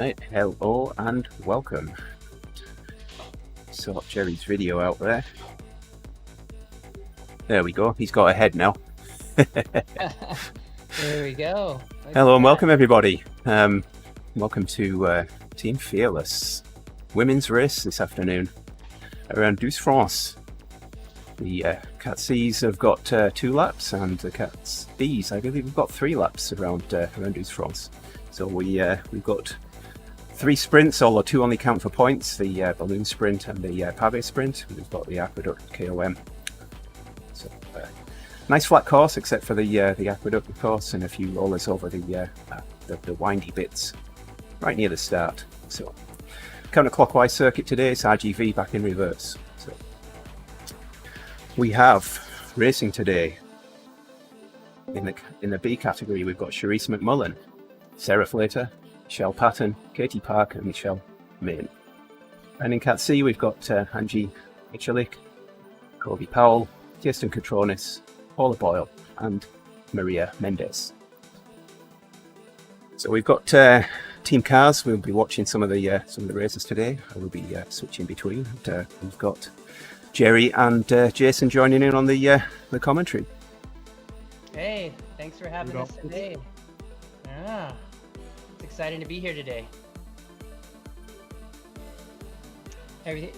Right, hello and welcome. Sort Jerry's video out there. There we go, he's got ahead now. There we go. Hello and welcome everybody. Welcome to Team Fearless women's race this afternoon around OdivaZ France. The Cat C's have got 2 laps and the Cat B's, I believe we've got 3 laps around OdivaZ France. So we've got 3 sprints, although 2 only count for points, the balloon sprint and the pavé sprint. We've got the aqueduct KOM. So nice flat course except for the aqueduct of course, and a few rollers over the windy bits right near the start. So counterclockwise circuit today, it's RGV back in reverse. So we have racing today. In the B category we've got Charisse McMullen, Sarah Flater, Michelle Patton, Katie Parker, and Michelle Main. And in Cat C we've got Angie Michalik, Kobe Powell, Kirsten Katronis, Paula Boyle, and Maria Mendez. So we've got team cars. We'll be watching some of the races today. I will be switching between. And, we've got Jerry and Jason joining in on the commentary. Hey, thanks for having us today. Yeah, it's exciting to be here today.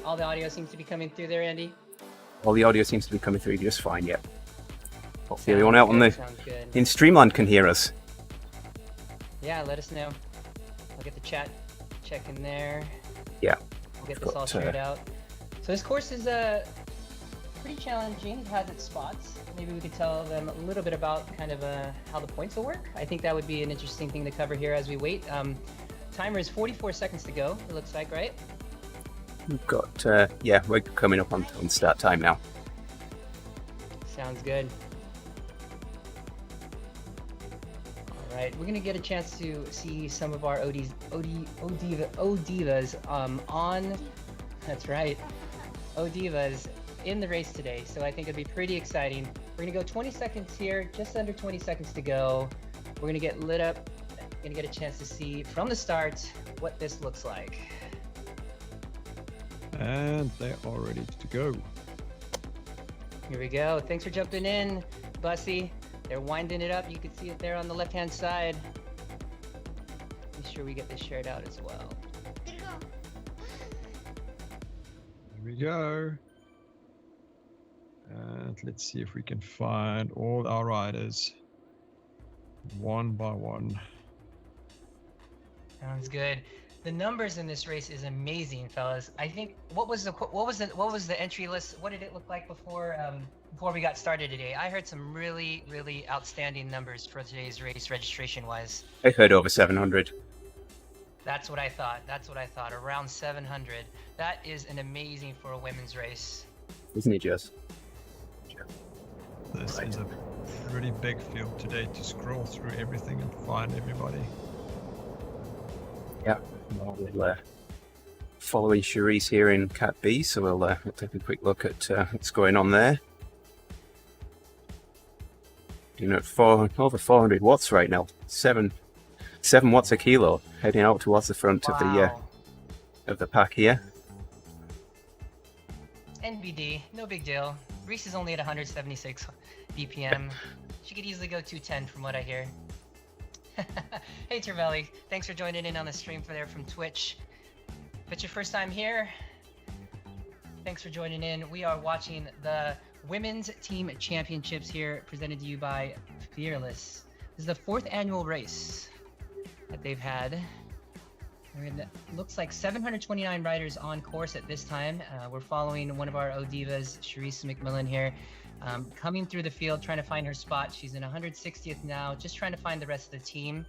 All the audio seems to be coming through there, Andy? All the audio seems to be coming through just fine, yep. Hopefully everyone out in Streamland can hear us. Yeah, let us know. I'll get the chat check in there. Yeah. We'll get this all straight out. So this course is pretty challenging. It has its spots. Maybe we could tell them a little bit about kind of how the points will work. I think that would be an interesting thing to cover here as we wait. Timer is 44 seconds to go, it looks like, right? We've got, yeah, we're coming up on start time now. Sounds good. All right, we're gonna get a chance to see some of our OdivaZ on, that's right, OdivaZ in the race today. So I think it'll be pretty exciting. We're gonna go 20 seconds here, just under 20 seconds to go. We're gonna get lit up, gonna get a chance to see from the start what this looks like. And they are ready to go. Here we go. Thanks for jumping in, Bussy. They're winding it up. You can see it there on the left-hand side. Be sure we get this shared out as well. Here we go. And let's see if we can find all our riders one by one. Sounds good. The numbers in this race is amazing, fellas. I think what was the entry list? What did it look like before we got started today? I heard some really outstanding numbers for today's race registration wise. I heard over 700. That's what I thought. Around 700. That is an amazing for a women's race. Isn't it, Jess? This is a pretty big field today to scroll through everything and find everybody. Yeah. Well, we'll following Charisse here in Cat B, so we'll take a quick look at what's going on there. You know, over 400 watts right now. 7 watts a kilo, heading out towards the front of the pack here. NBD, no big deal. Reese is only at 176 BPM. She could easily go 210 from what I hear. Hey Tervelli, thanks for joining in on the stream from Twitch. If it's your first time here, thanks for joining in. We are watching the Women's Team Championships here, presented to you by Fearless. This is the 4th annual race that they've had. Looks like 729 riders on course at this time. We're following one of our OdivaZ, Charisse McMullen here. Coming through the field, trying to find her spot. She's in 160th now, just trying to find the rest of the team,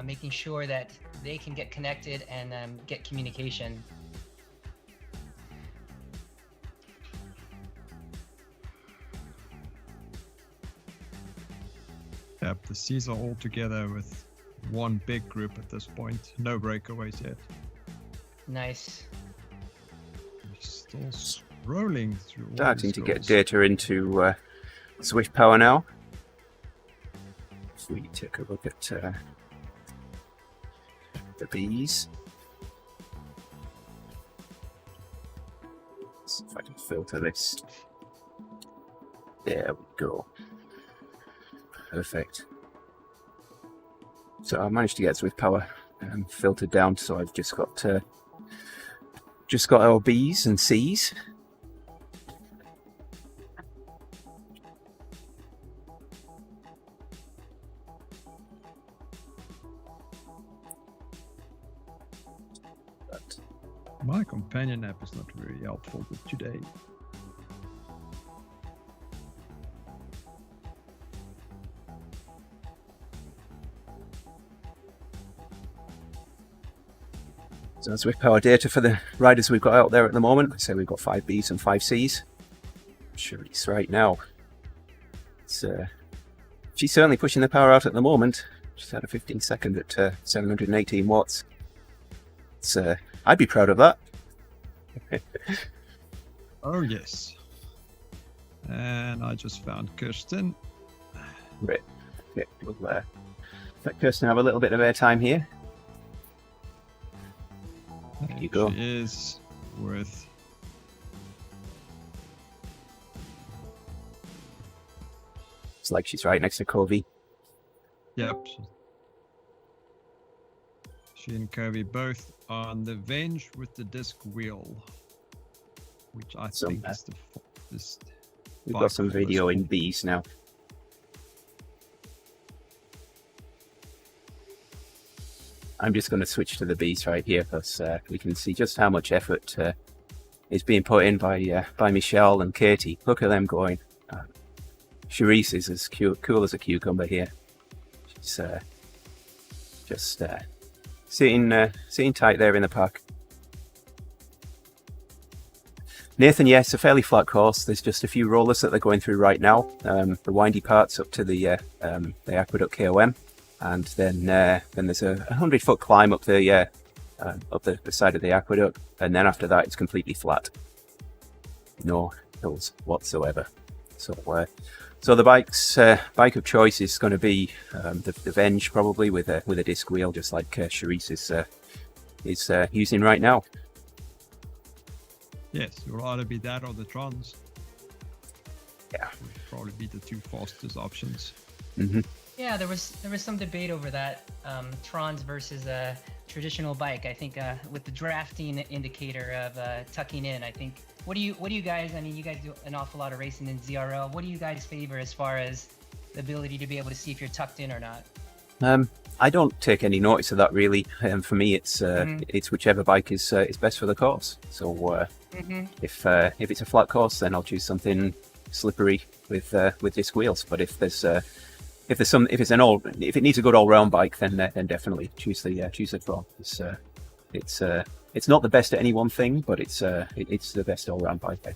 making sure that they can get connected and get communication. Yep, the C's are all together with one big group at this point. No breakaways yet. Nice. We're still rolling through. Starting to get data into Swift Power now. If we take a look at the bees. Let's see if I can filter this. There we go. Perfect. So I managed to get Swift Power filtered down, so I've just got our B's and C's. My companion app is not very helpful today. So that's Swift Power data for the riders we've got out there at the moment. I say we've got 5 Bs and 5 Cs. Charisse right now. She's certainly pushing the power out at the moment. She's had a 15-second at 718 watts. I'd be proud of that. Oh yes. And I just found Kirsten. Right. Okay, we'll let Kirsten have a little bit of airtime here. There you go. She is worth. It's like she's right next to Covey. Yep. She and Covey both on the Venge with the disc wheel, which I think is the fastest. We've got some video in Bs now. I'm just going to switch to the Bs right here because we can see just how much effort is being put in by Michelle and Katie. Look at them going. Charisse is as cool as a cucumber here. She's just sitting tight there in the pack. Nathan, yes, a fairly flat course. There's just a few rollers that they're going through right now. The windy parts up to the Aqueduct KOM. And then there's a 100-foot climb up the side of the aqueduct, and then after that it's completely flat, no hills whatsoever. So the bike of choice is going to be the Venge, probably with a disc wheel, just like Charisse is using right now. Yes, it will either be that or the Trons. Yeah, would probably be the 2 fastest options. Mm-hmm. Yeah, there was some debate over that, Trons versus a traditional bike. I think with the drafting indicator of tucking in. I think what do you guys? I mean, you guys do an awful lot of racing in ZRL. What do you guys favor as far as the ability to be able to see if you're tucked in or not? I don't take any notice of that really. For me, it's whichever bike is best for the course. So if it's a flat course, then I'll choose something slippery with disc wheels. But if it needs a good all-round bike, then definitely choose the Tron. It's not the best at any one thing, but it's the best all-round bike.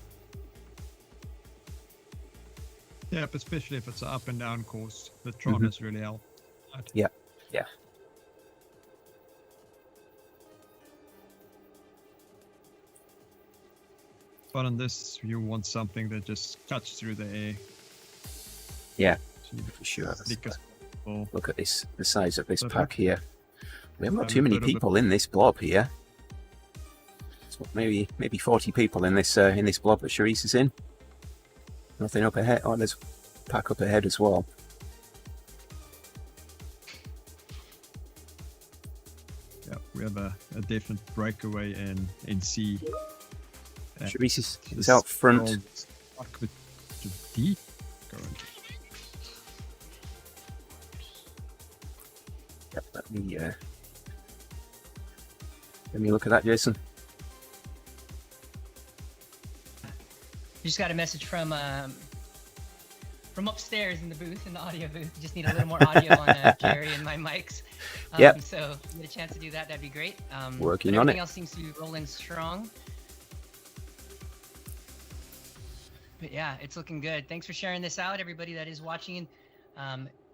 Yeah, but especially if it's an up and down course, the Tron is really helpful. Yeah. But on this, you want something that just cuts through the air. Yeah, for sure. Look at this, the size of this pack here. We haven't got too many people in this blob here. So maybe 40 people in this blob that Charisse is in. Nothing up ahead. Oh, there's a pack up ahead as well. Yeah, we have a different breakaway in C. Charisse is out front. With the D currently. Yep, let me look at that, Jason. You just got a message from upstairs in the booth, in the audio booth. Just need a little more audio on Jerry and my mics. Yep. So if you get a chance to do that, that'd be great. Working on it. Everything else seems to be rolling strong. But yeah, it's looking good. Thanks for sharing this out, everybody that is watching.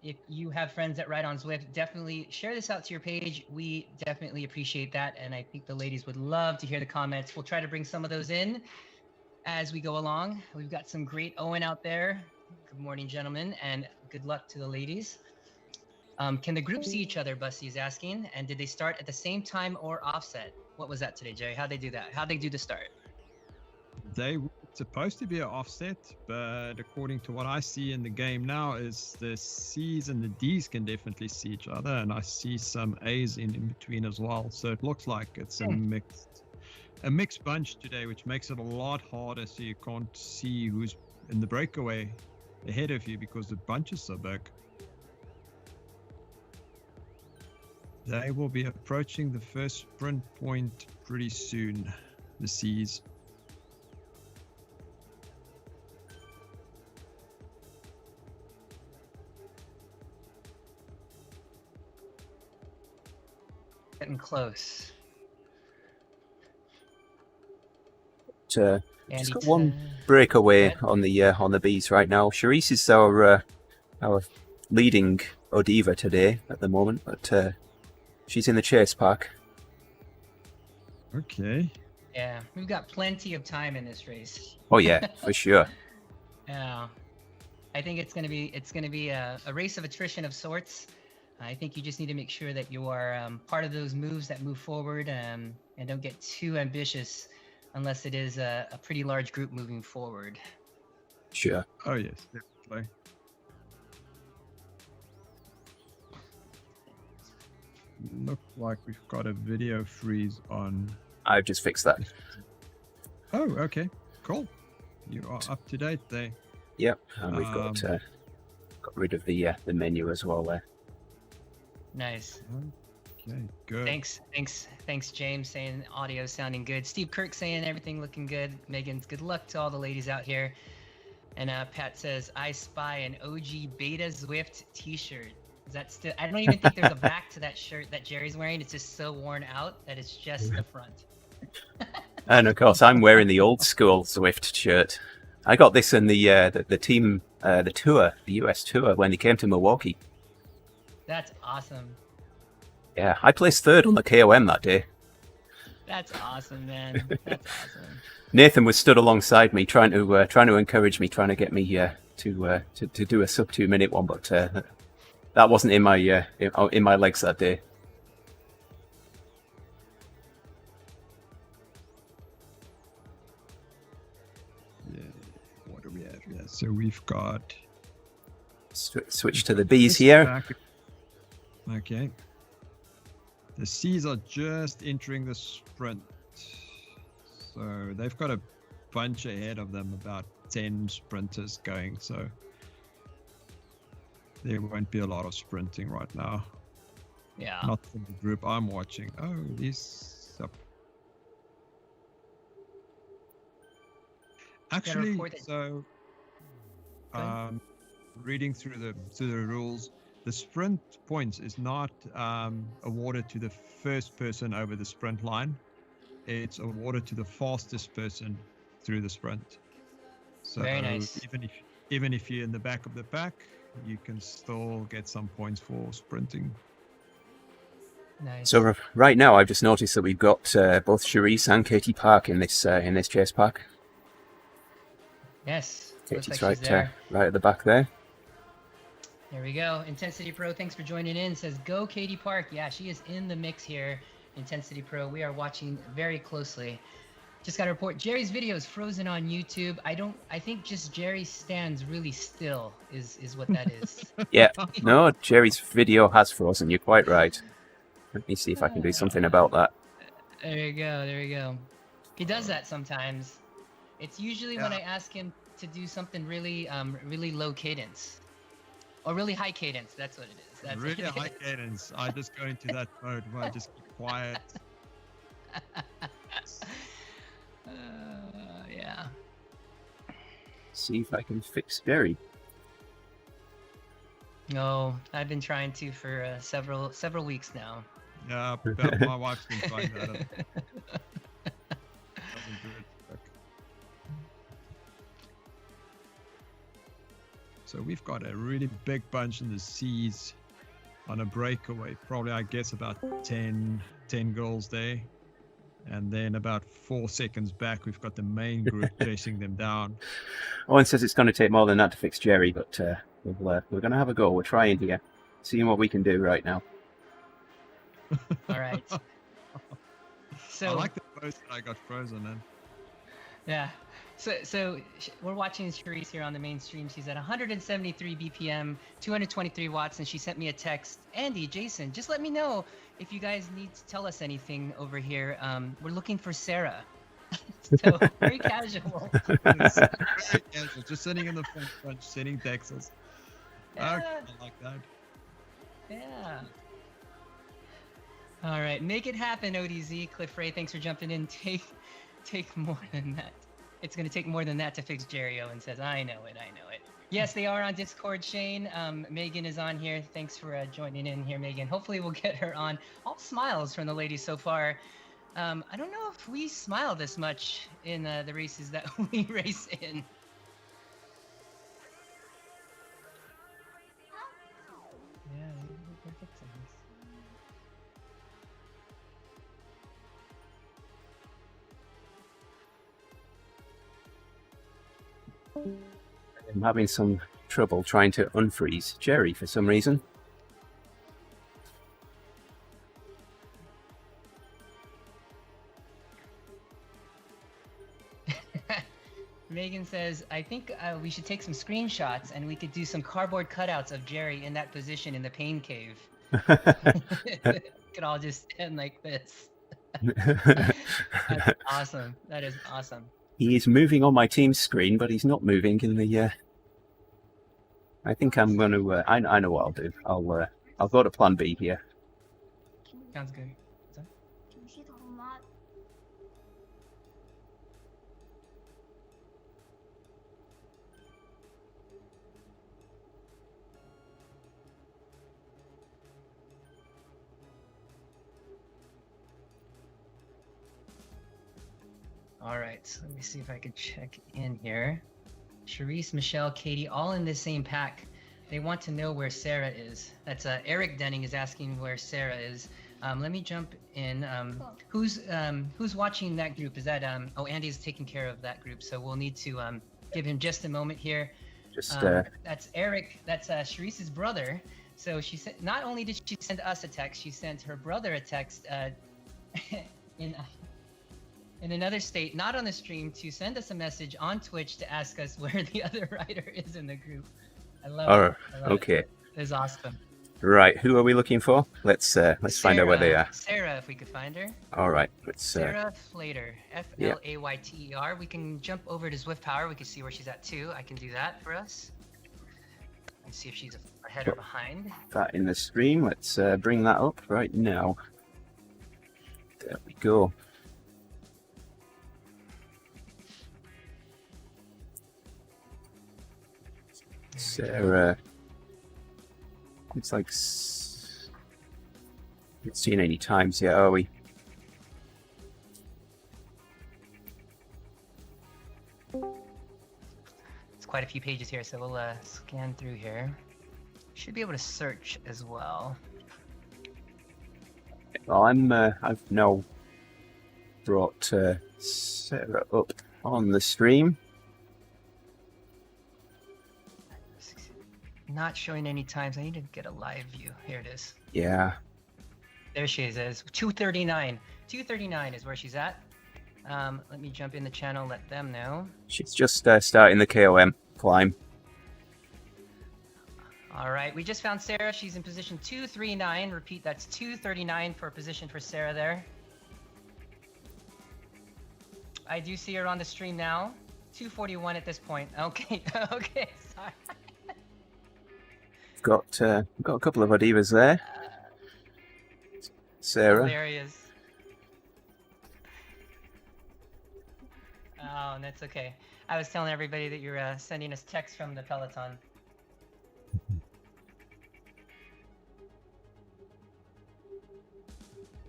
If you have friends that ride on Zwift, definitely share this out to your page. We definitely appreciate that, and I think the ladies would love to hear the comments. We'll try to bring some of those in as we go along. We've got some great Owen out there. Good morning, gentlemen, and good luck to the ladies. Can the group see each other, Busty is asking, and did they start at the same time or offset? What was that today, Jerry? How'd they do that? How'd they do the start? They were supposed to be an offset, but according to what I see in the game now is the C's and the D's can definitely see each other, and I see some A's in between as well. So it looks like it's a mixed bunch today, which makes it a lot harder, so you can't see who's in the breakaway ahead of you because the bunch is so big. They will be approaching the first sprint point pretty soon, the C's. Getting close. Just got one breakaway on the B's right now. Charisse is our leading OdivaZ today at the moment, but she's in the chase pack. Okay. Yeah, we've got plenty of time in this race. Oh yeah, for sure. Yeah, I think it's gonna be a race of attrition of sorts. I think you just need to make sure that you are part of those moves that move forward, and don't get too ambitious unless it is a pretty large group moving forward. Sure. Oh yes, definitely. Look like we've got a video freeze on. I've just fixed that. Oh, okay, cool. You are up to date there. Yep, and we've got rid of the menu as well there. Nice. Okay, good. Thanks, James, saying audio sounding good. Steve Kirk saying everything looking good. Megan's good luck to all the ladies out here. And Pat says, I spy an OG Beta Zwift t-shirt. Is that still? I don't even think there's a back to that shirt that Jerry's wearing. It's just so worn out that it's just the front. And of course, I'm wearing the old school Zwift shirt. I got this in the team, the tour, the US tour when they came to Milwaukee. That's awesome. Yeah, I placed third on the KOM that day. That's awesome, man. That's awesome. Nathan was stood alongside me, trying to encourage me, trying to get me to do a sub 2 minute one, but that wasn't in my legs that day. Yeah. What do we have here? So we've got Switch to the B's here. Okay. The C's are just entering the sprint. So they've got a bunch ahead of them, about 10 sprinters going. So there won't be a lot of sprinting right now. Yeah. Not from the group I'm watching. Oh, these. Actually, so reading through the rules, the sprint points is not awarded to the first person over the sprint line. It's awarded to the fastest person through the sprint. So very nice. Even if you're in the back of the pack, you can still get some points for sprinting. Nice. So right now, I've just noticed that we've got both Charisse and Katie Park in this chase pack. Yes. Katie's like right at the back there. There we go. Intensity Pro, thanks for joining in. Says, go Katie Park. Yeah, she is in the mix here. Intensity Pro, we are watching very closely. Just got a report. Jerry's video is frozen on YouTube. I think just Jerry stands really still is what that is. Yeah, no, Jerry's video has frozen. You're quite right. Let me see if I can do something about that. There you go. There you go. He does that sometimes. It's usually when I ask him to do something really, really low cadence. Or really high cadence. That's what it is. That's really high cadence. I just go into that mode where I just keep quiet. Yeah. See if I can fix Jerry. No, I've been trying to for several weeks now. Yeah, my wife's been trying that. Doesn't do it. So we've got a really big bunch in the C's on a breakaway. Probably, I guess, about 10 girls there. And then about 4 seconds back, we've got the main group chasing them down. Owen says it's going to take more than that to fix Jerry, but we're going to have a go. We're trying here. seeing what we can do right now. All right. So I like the post that I got frozen in. yeah. So we're watching Charisse here on the main stream. She's at 173 BPM, 223 watts, and she sent me a text. Andy, Jason, just let me know if you guys need to tell us anything over here. We're looking for Sarah. So very casual. Very casual, just sitting in the front, sending texts. Yeah. Okay, I like that. Yeah. All right, make it happen, ODZ. Cliff Ray, thanks for jumping in. Take more than that. It's gonna take more than that to fix Jerry Owen says. I know it. Yes, they are on Discord, Shane. Megan is on here. Thanks for joining in here, Megan. Hopefully we'll get her on. All smiles from the ladies so far. I don't know if we smile this much in the races that we race in. Yeah, we're fixing this. I'm having some trouble trying to unfreeze Jerry for some reason. Megan says, I think we should take some screenshots and we could do some cardboard cutouts of Jerry in that position in the pain cave. Could all just stand like this. That's awesome. That is awesome. He is moving on my team screen, but he's not moving in the. I think I'm going to. I know what I'll do. I'll go to Plan B here. Sounds good. All right, so let me see if I can check in here. Charisse, Michelle, Katie, all in the same pack. They want to know where Sarah is. That's Eric Denning is asking where Sarah is. Let me jump in. Who's watching that group? Is that oh, Andy's taking care of that group, so we'll need to give him just a moment here. Just that's Eric. That's Charisse's brother. So she said, not only did she send us a text, she sent her brother a text in another state, not on the stream, to send us a message on Twitch to ask us where the other rider is in the group. I love it. I love okay. It. It's awesome. Right, who are we looking for? Let's find out where they are. Sarah, if we could find her. All right, let's. Sarah Flater, Flayter. We can jump over to Zwift Power. We can see where she's at too. I can do that for us. And see if she's ahead or behind. That in the stream. Let's bring that up right now. There we go. Sarah, it's like 1680 times yet, are we? It's quite a few pages here, so we'll scan through here. Should be able to search as well. Well, I've now brought Sarah up on the stream. Not showing any times. I need to get a live view. Here it is. Yeah. There she is. 239. 239 is where she's at. Let me jump in the channel, let them know. She's just starting the KOM climb. All right, we just found Sarah. She's in position 239. Repeat, that's 239 for position for Sarah there. I do see her on the stream now. 241 at this point. Okay, okay, sorry. Got a couple of OdivaZ there. Sarah. Hilarious. Oh, and that's okay. I was telling everybody that you're sending us text from the Peloton.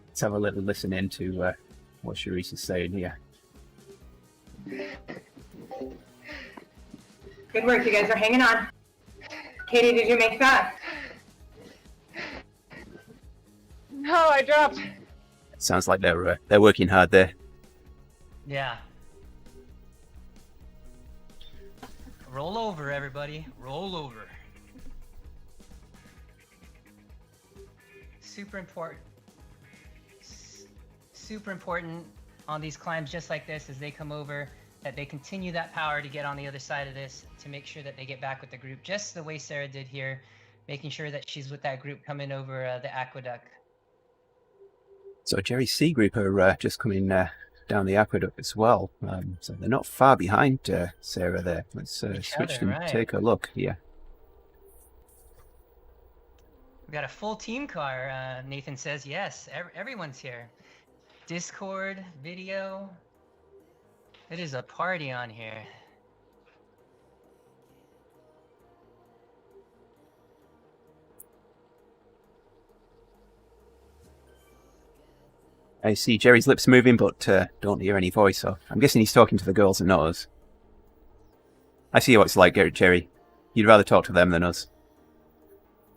Let's have a little listen into what Charisse is saying here. Good work, you guys are hanging on. Katie, did you make that? No, I dropped. Sounds like they're working hard there. Yeah. Roll over, everybody. Roll over. super important. Super important on these climbs just like this as they come over, that they continue that power to get on the other side of this to make sure that they get back with the group, just the way Sarah did here, making sure that she's with that group coming over the aqueduct. So Jerry's C group are just coming down the aqueduct as well. So they're not far behind Sarah there. Let's switch them, right. take a look here. We've got a full team car, Nathan says. Yes, everyone's here. Discord, video. It is a party on here. I see Jerry's lips moving, but don't hear any voice. So I'm guessing he's talking to the girls and not us. I see what it's like, Jerry. You'd rather talk to them than us.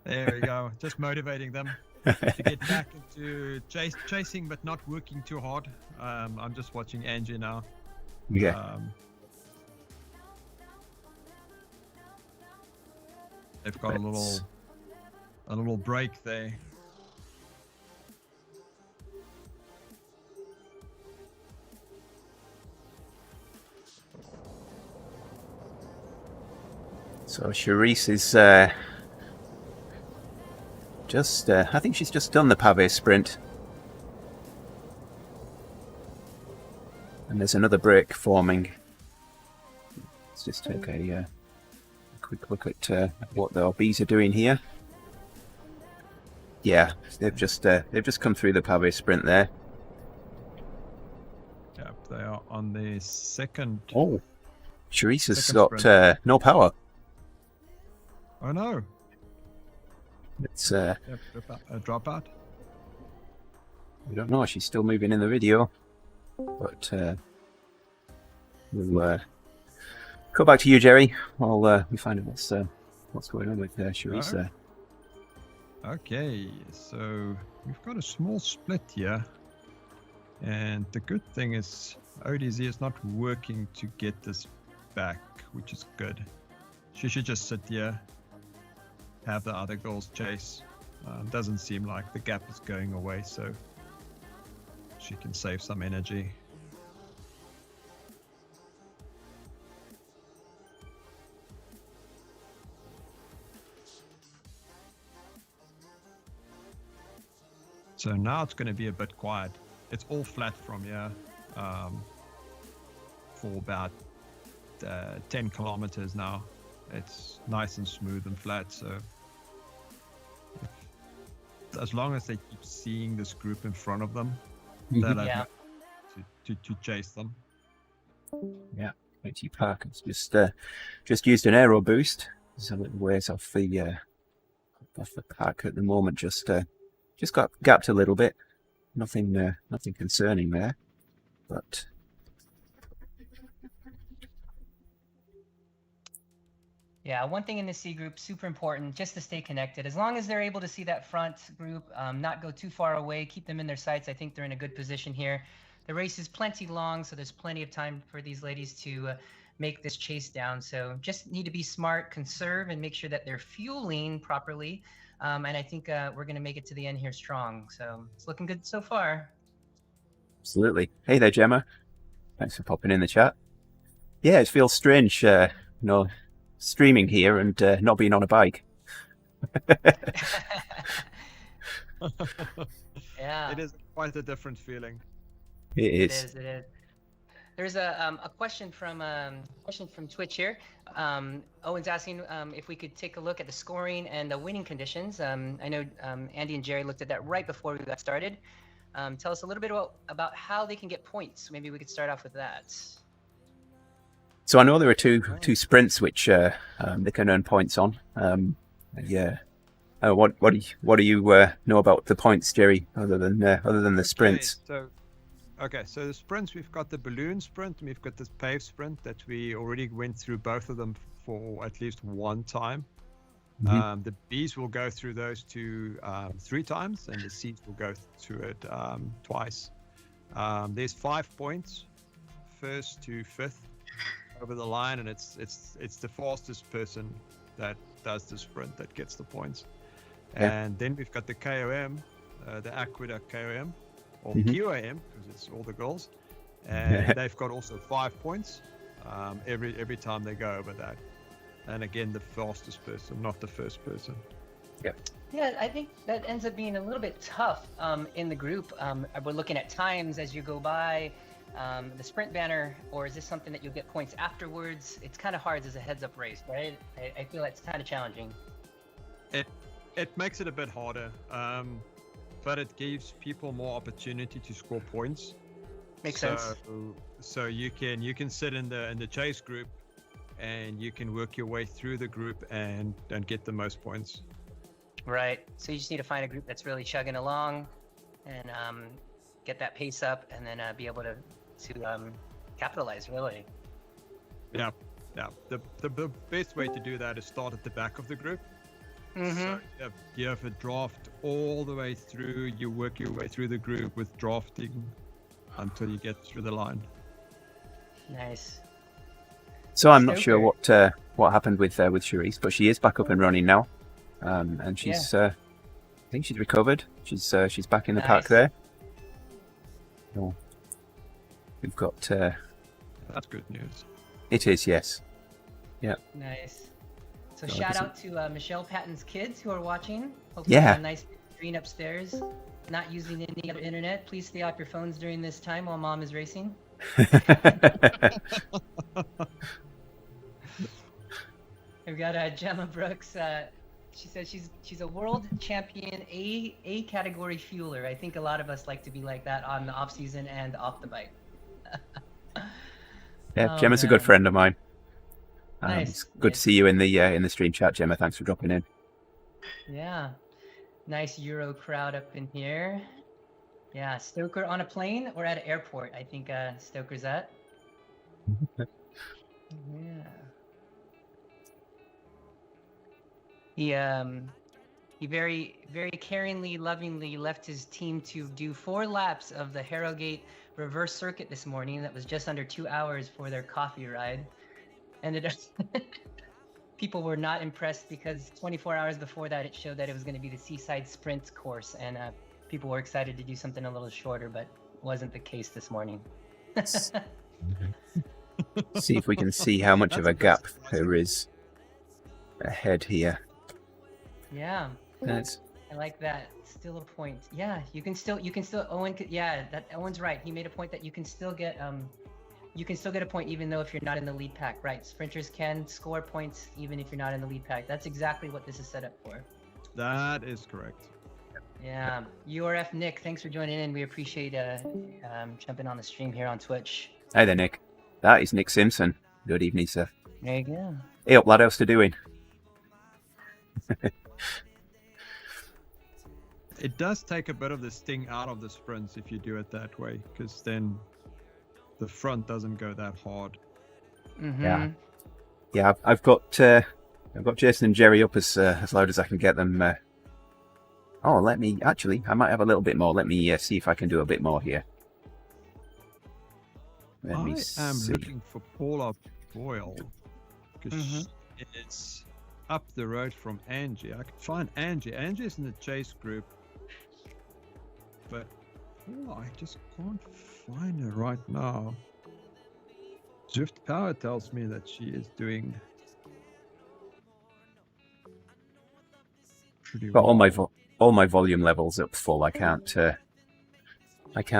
There we go. Just motivating them to get back into chasing, but not working too hard. I'm just watching Angie now. Yeah. They've got a little break there. So Charisse is just, I think she's just done the pavé sprint. And there's another break forming. Let's just take a quick look at what the OdivaZ are doing here. Yeah, they've just come through the pavé sprint there. Yep, they are on the second. Oh, Charisse has Second got no power. Oh no! It's Yep, a dropout. we don't know. She's still moving in the video, but we'll go back to you, Jerry. While we find out what's going on with Charisse there. Okay, so we've got a small split here, and the good thing is OdivaZ is not working to get this back, which is good. She should just sit here, have the other girls chase. Doesn't seem like the gap is going away, so she can save some energy. So now it's going to be a bit quiet. It's all flat from here for about 10 kilometers now. It's nice and smooth and flat, so as long as they keep seeing this group in front of them, they'll have to chase them. Yeah, AT Park has just used an aero boost. There's a little ways off the park at the moment. Just got gapped a little bit. Nothing concerning there, but. Yeah, one thing in the C group, super important, just to stay connected. As long as they're able to see that front group, not go too far away, keep them in their sights, I think they're in a good position here. The race is plenty long, so there's plenty of time for these ladies to make this chase down. So just need to be smart, conserve, and make sure that they're fueling properly. And I think we're going to make it to the end here strong. So it's looking good so far. Absolutely. Hey there, Gemma. Thanks for popping in the chat. Yeah, it feels strange, streaming here and not being on a bike. Yeah, It is quite a different feeling. It is. It is. There's a question from Twitch here. Owen's asking if we could take a look at the scoring and the winning conditions. I know Andy and Jerry looked at that right before we got started. Tell us a little bit about how they can get points. Maybe we could start off with that. So I know there are two sprints which they can earn points on. Yeah. What do you know about the points, Jerry? Other than the sprints. So the sprints, we've got the balloon sprint and we've got this pave sprint that we already went through both of them for at least one time. Mm-hmm. The Bs will go through those two 3 times, and the Cs will go through it twice. There's 5 points, first to fifth over the line, and it's the fastest person that does the sprint that gets the points. Yeah. And then we've got the KOM. the Aqueduct KOM, or Mhm. QAM, because it's all the girls. And they've got also 5 points every time they go over that. And again, the fastest person, not the first person. Yeah, I think that ends up being a little bit tough in the group. We're looking at times as you go by, the sprint banner, or is this something that you'll get points afterwards? It's kind of hard as a heads-up race, right? I feel that's kind of challenging. It makes it a bit harder, but it gives people more opportunity to score points. Makes sense. So you can sit in the chase group, and you can work your way through the group and get the most points. Right. So you just need to find a group that's really chugging along, and get that pace up, and then be able to capitalize. Really. Yeah. The best way to do that is start at the back of the group. Mm-hmm. So you have a draft all the way through. You work your way through the group with drafting until you get through the line. Nice. So I'm not sure Stoker. what happened with Charisse, but she is back up and running now, and she's I think she's recovered. She's back in the pack Nice. there. So we've got That's good news. it is, yes. Nice. So So I shout guess out to Michelle Patton's kids who are watching. Hopefully Yeah. a nice screen upstairs. Not using any other internet. Please stay off your phones during this time while mom is racing. We've got Gemma Brooks. She says she's a world champion A category fueler. I think a lot of us like to be like that on the off season and off the bike. Yeah, Oh, Gemma's a good man. friend of mine. Nice. It's good to Nice. see you in the stream chat, Gemma. Thanks for dropping in. Yeah. Nice Euro crowd up in here. Yeah, Stoker on a plane or at an airport, I think Stoker's at. Yeah. He very, very caringly, lovingly left his team to do 4 laps of the Harrogate reverse circuit this morning. That was just under 2 hours for their coffee ride. Ended up people were not impressed because 24 hours before that it showed that it was going to be the Seaside Sprint course, and people were excited to do something a little shorter, but wasn't the case this morning. See if we can see how much of a gap there is ahead here. Yeah, That's I like that. Still a point. Yeah, you can still Owen yeah, that Owen's right. He made a point that you can still get a point even though if you're not in the lead pack, right? Sprinters can score points even if you're not in the lead pack. That's exactly what this is set up for. That is correct. Yeah, URF Nick, thanks for joining in. We appreciate jumping on the stream here on Twitch. Hi there, Nick. That is Nick Simpson. Good evening, sir. There you go. Hey up, lad. How's you doing? It does take a bit of the sting out of the sprints if you do it that way, because then the front doesn't go that hard. Mm-hmm. Yeah, I've got Jason and Jerry up as loud as I can get them. Oh, let me I might have a little bit more. Let me see if I can do a bit more here. Let me I am see. looking for Paula Boyle because it's up the road from Angie. I can find Angie. Angie's in the chase group, but Paula, I just can't find her right now. Zwift Power tells me that she is doing pretty Got well. all my volume levels up full. I can't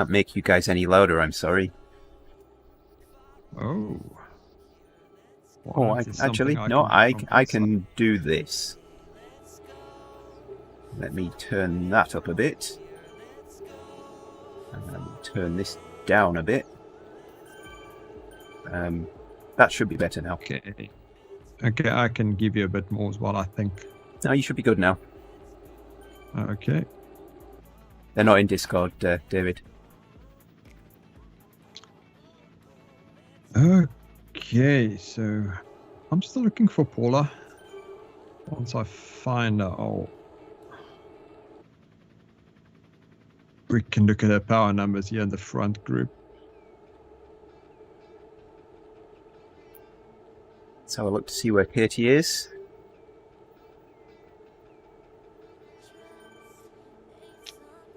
make you guys any louder. I'm sorry. Oh. Oh, Well, is there actually, something no. can do from I inside? can do this. Let me turn that up a bit. And turn this down a bit. That should be better now. Okay. Okay, I can give you a bit more as well, I think. No, you should be good now. Okay. They're not in Discord, David. Okay, so I'm still looking for Paula. Once I find her, we can look at her power numbers here in the front group. Let's have a look to see where Katie is.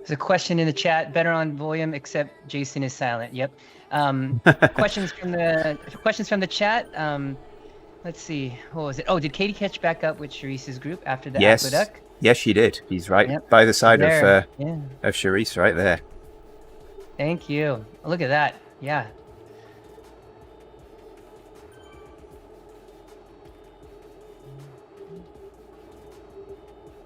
There's a question in the chat. Better on volume, except Jason is silent. Yep. Questions from the chat. Let's see. What was it? Oh, did Katie catch back up with Sharice's group after the aqueduct? Yes, she did. He's right Yep. by the side of Yeah. Sharice, right there. Thank you. Look at that. Yeah.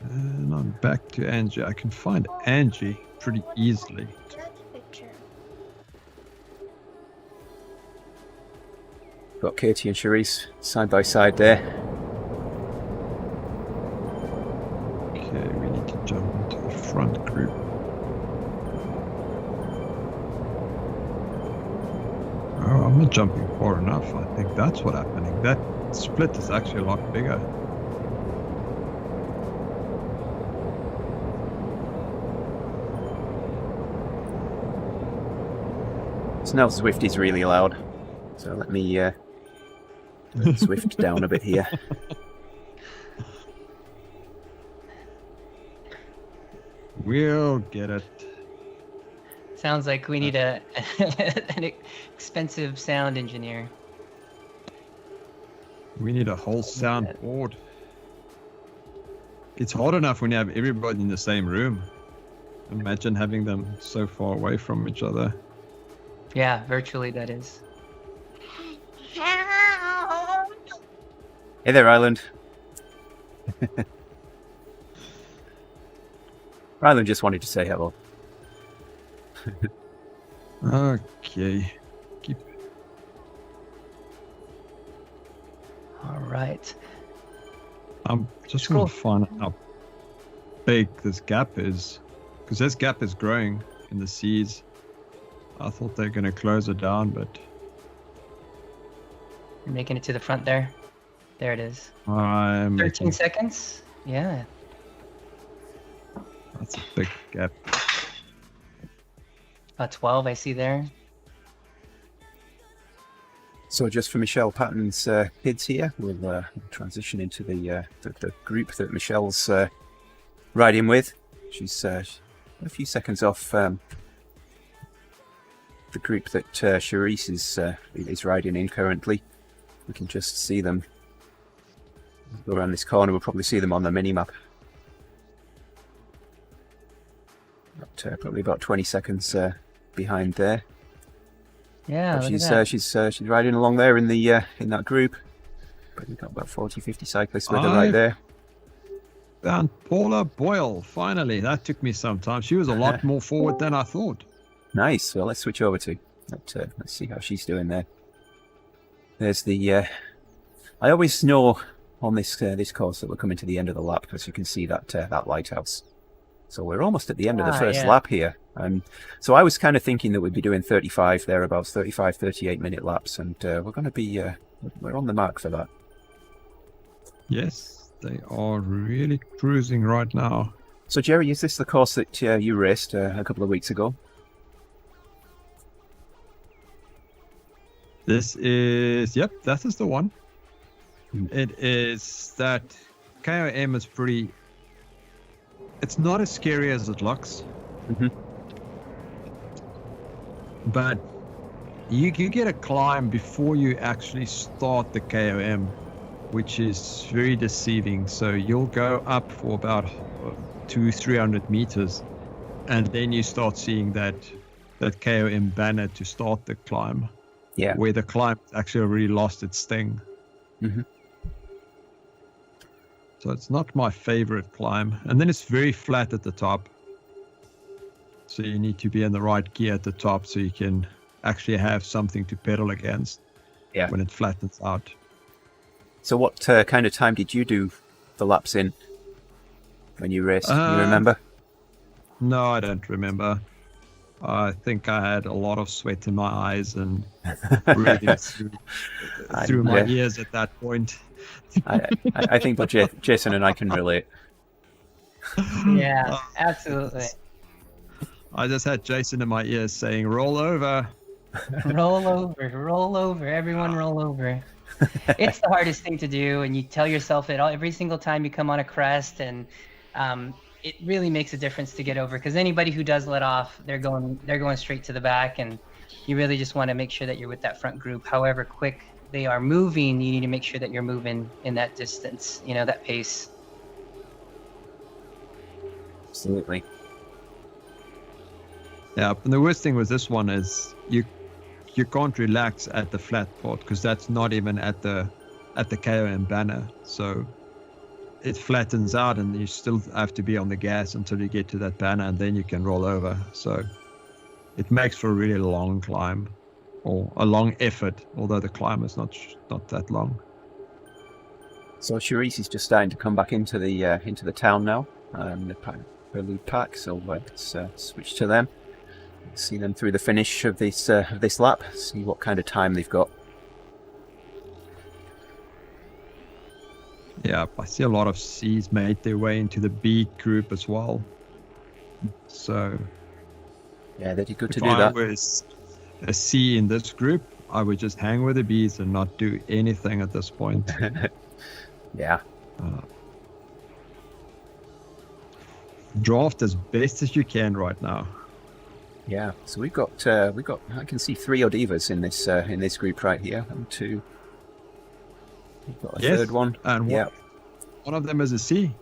And I'm back to Angie. I can find Angie pretty easily. Got Katie and Sharice side by side there. Okay, we need to jump into the front group. Oh, I'm not jumping far enough. I think that's what's happening. That split is actually a lot bigger. Snell Swift is really loud, so let me Swift down a bit here. We'll get it. Sounds like we need an expensive sound engineer. We need a whole soundboard. It's hard enough when you have everybody in the same room. Imagine having them so far away from each other. Yeah, virtually that is. Hey there, Ryland. Ryland just wanted to say hello. Okay. Keep. All right. I'm just going to find out how big this gap is. Because this gap is growing in the seas. I thought they were going to close it down, but... You're making it to the front there. There it is. I'm 13 seconds? Yeah. That's a big gap. 12 I see there. So just for Michelle Patton's kids here, we'll transition into the group that Michelle's riding with. She's a few seconds off the group that Sharice is riding in currently. We can just see them go around this corner. We'll probably see them on the mini-map. Probably about 20 seconds behind there. Yeah, she's riding along there in the in that group. But we've got about 40-50 cyclists with her right there. And Paula Boyle, finally. That took me some time. She was a lot more forward than I thought. Nice. Well, let's switch over to let's see how she's doing there. There's the. I always know on this course that we're coming to the end of the lap because you can see that lighthouse. So we're almost at the end of the first lap here. So I was kind of thinking that we'd be doing 35 thereabouts, 35, 38 minute laps, and we're going to be we're on the mark for that. Yes, they are really cruising right now. So Jerry, is this the course that you raced a couple of weeks ago? This is, yep, that is the one. It is that KOM is pretty, it's not as scary as it looks. But you get a climb before you actually start the KOM, which is very deceiving. So you'll go up for about 200-300 meters, and then you start seeing that KOM banner to start the climb. Yeah. Where the climb actually already lost its sting. So it's not my favorite climb. And then it's very flat at the top. So you need to be in the right gear at the top so you can actually have something to pedal against when it flattens out. So what kind of time did you do the laps in when you raced? Do you remember? No, I don't remember. I think I had a lot of sweat in my eyes and breathing through my ears at that point. I think both Jason and I can relate. Yeah, absolutely. I just had Jason in my ears saying, roll over. Roll over, everyone roll over. It's the hardest thing to do, and you tell yourself it every single time you come on a crest, and it really makes a difference to get over, because anybody who does let off, they're going straight to the back, and you really just want to make sure that you're with that front group. However quick they are moving, you need to make sure that you're moving in that distance, that pace. Absolutely. Yeah, and the worst thing with this one is you can't relax at the flat part, because that's not even at the KOM banner. So it flattens out, and you still have to be on the gas until you get to that banner, and then you can roll over. So it makes for a really long climb, or a long effort, although the climb is not that long. So Charisse is just starting to come back into the town now. The prelude pack. So let's switch to them. See them through the finish of this lap. See what kind of time they've got. Yeah, I see a lot of C's made their way into the B group as well. So yeah, they did good to if do I that. was a C in this group, I would just hang with the B's and not do anything at this point. Yeah. Draft as best as you can right now. Yeah. So we've got I can see 3 OdivaZ in this group right here. And 2. We've got a third one. And one of them is a C.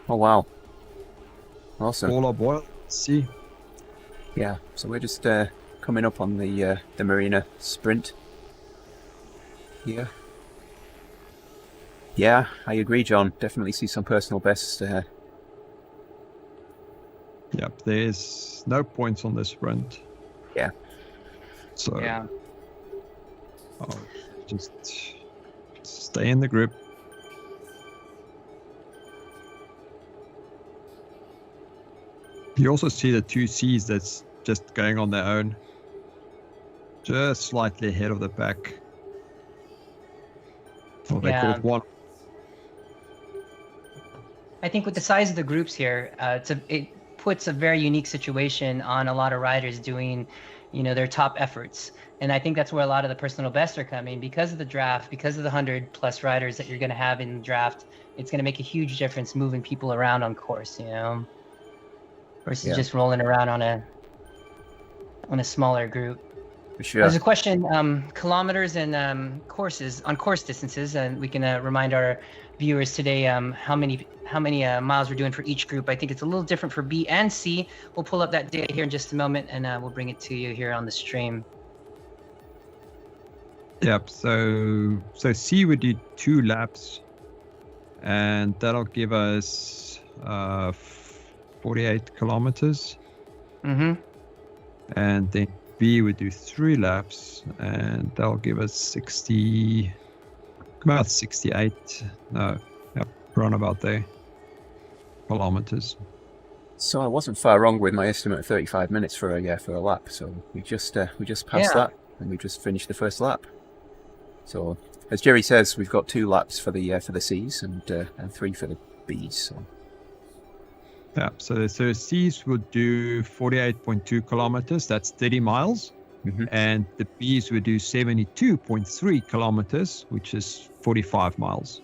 Oh wow. Awesome. All are boiled C. Yeah. So we're just coming up on the Marina sprint. Yeah. Yeah, I agree, John. Definitely see some personal bests. Yep, there's no points on this sprint. Yeah. So Yeah. I'll just stay in the group. You also see the 2 C's that's just going on their own. Just slightly ahead of the pack. Or they call Yeah. it one. I think with the size of the groups here, it puts a very unique situation on a lot of riders doing, their top efforts. And I think that's where a lot of the personal bests are coming, because of the draft, because of the 100+ riders that you're going to have in the draft. It's going to make a huge difference moving people around on course, versus just rolling around on a smaller group. For sure. There's a question, kilometers and courses on course distances, and we can remind our viewers today how many miles we're doing for each group. I think it's a little different for B and C. We'll pull up that data here in just a moment, and we'll bring it to you here on the stream. Yep, so C would do 2 laps, and that'll give us 48 kilometers. Mm-hmm. And then B would do 3 laps, and that'll give us about 68. No, yep, around about there. Kilometers. So I wasn't far wrong with my estimate of 35 minutes for a lap. So we just passed that, and we just finished the first lap. So as Jerry says, we've got 2 laps for the C's and 3 for the B's. So. Yeah, so C's would do 48.2 kilometers. That's 30 miles. Mm-hmm. And the B's would do 72.3 kilometers, which is 45 miles.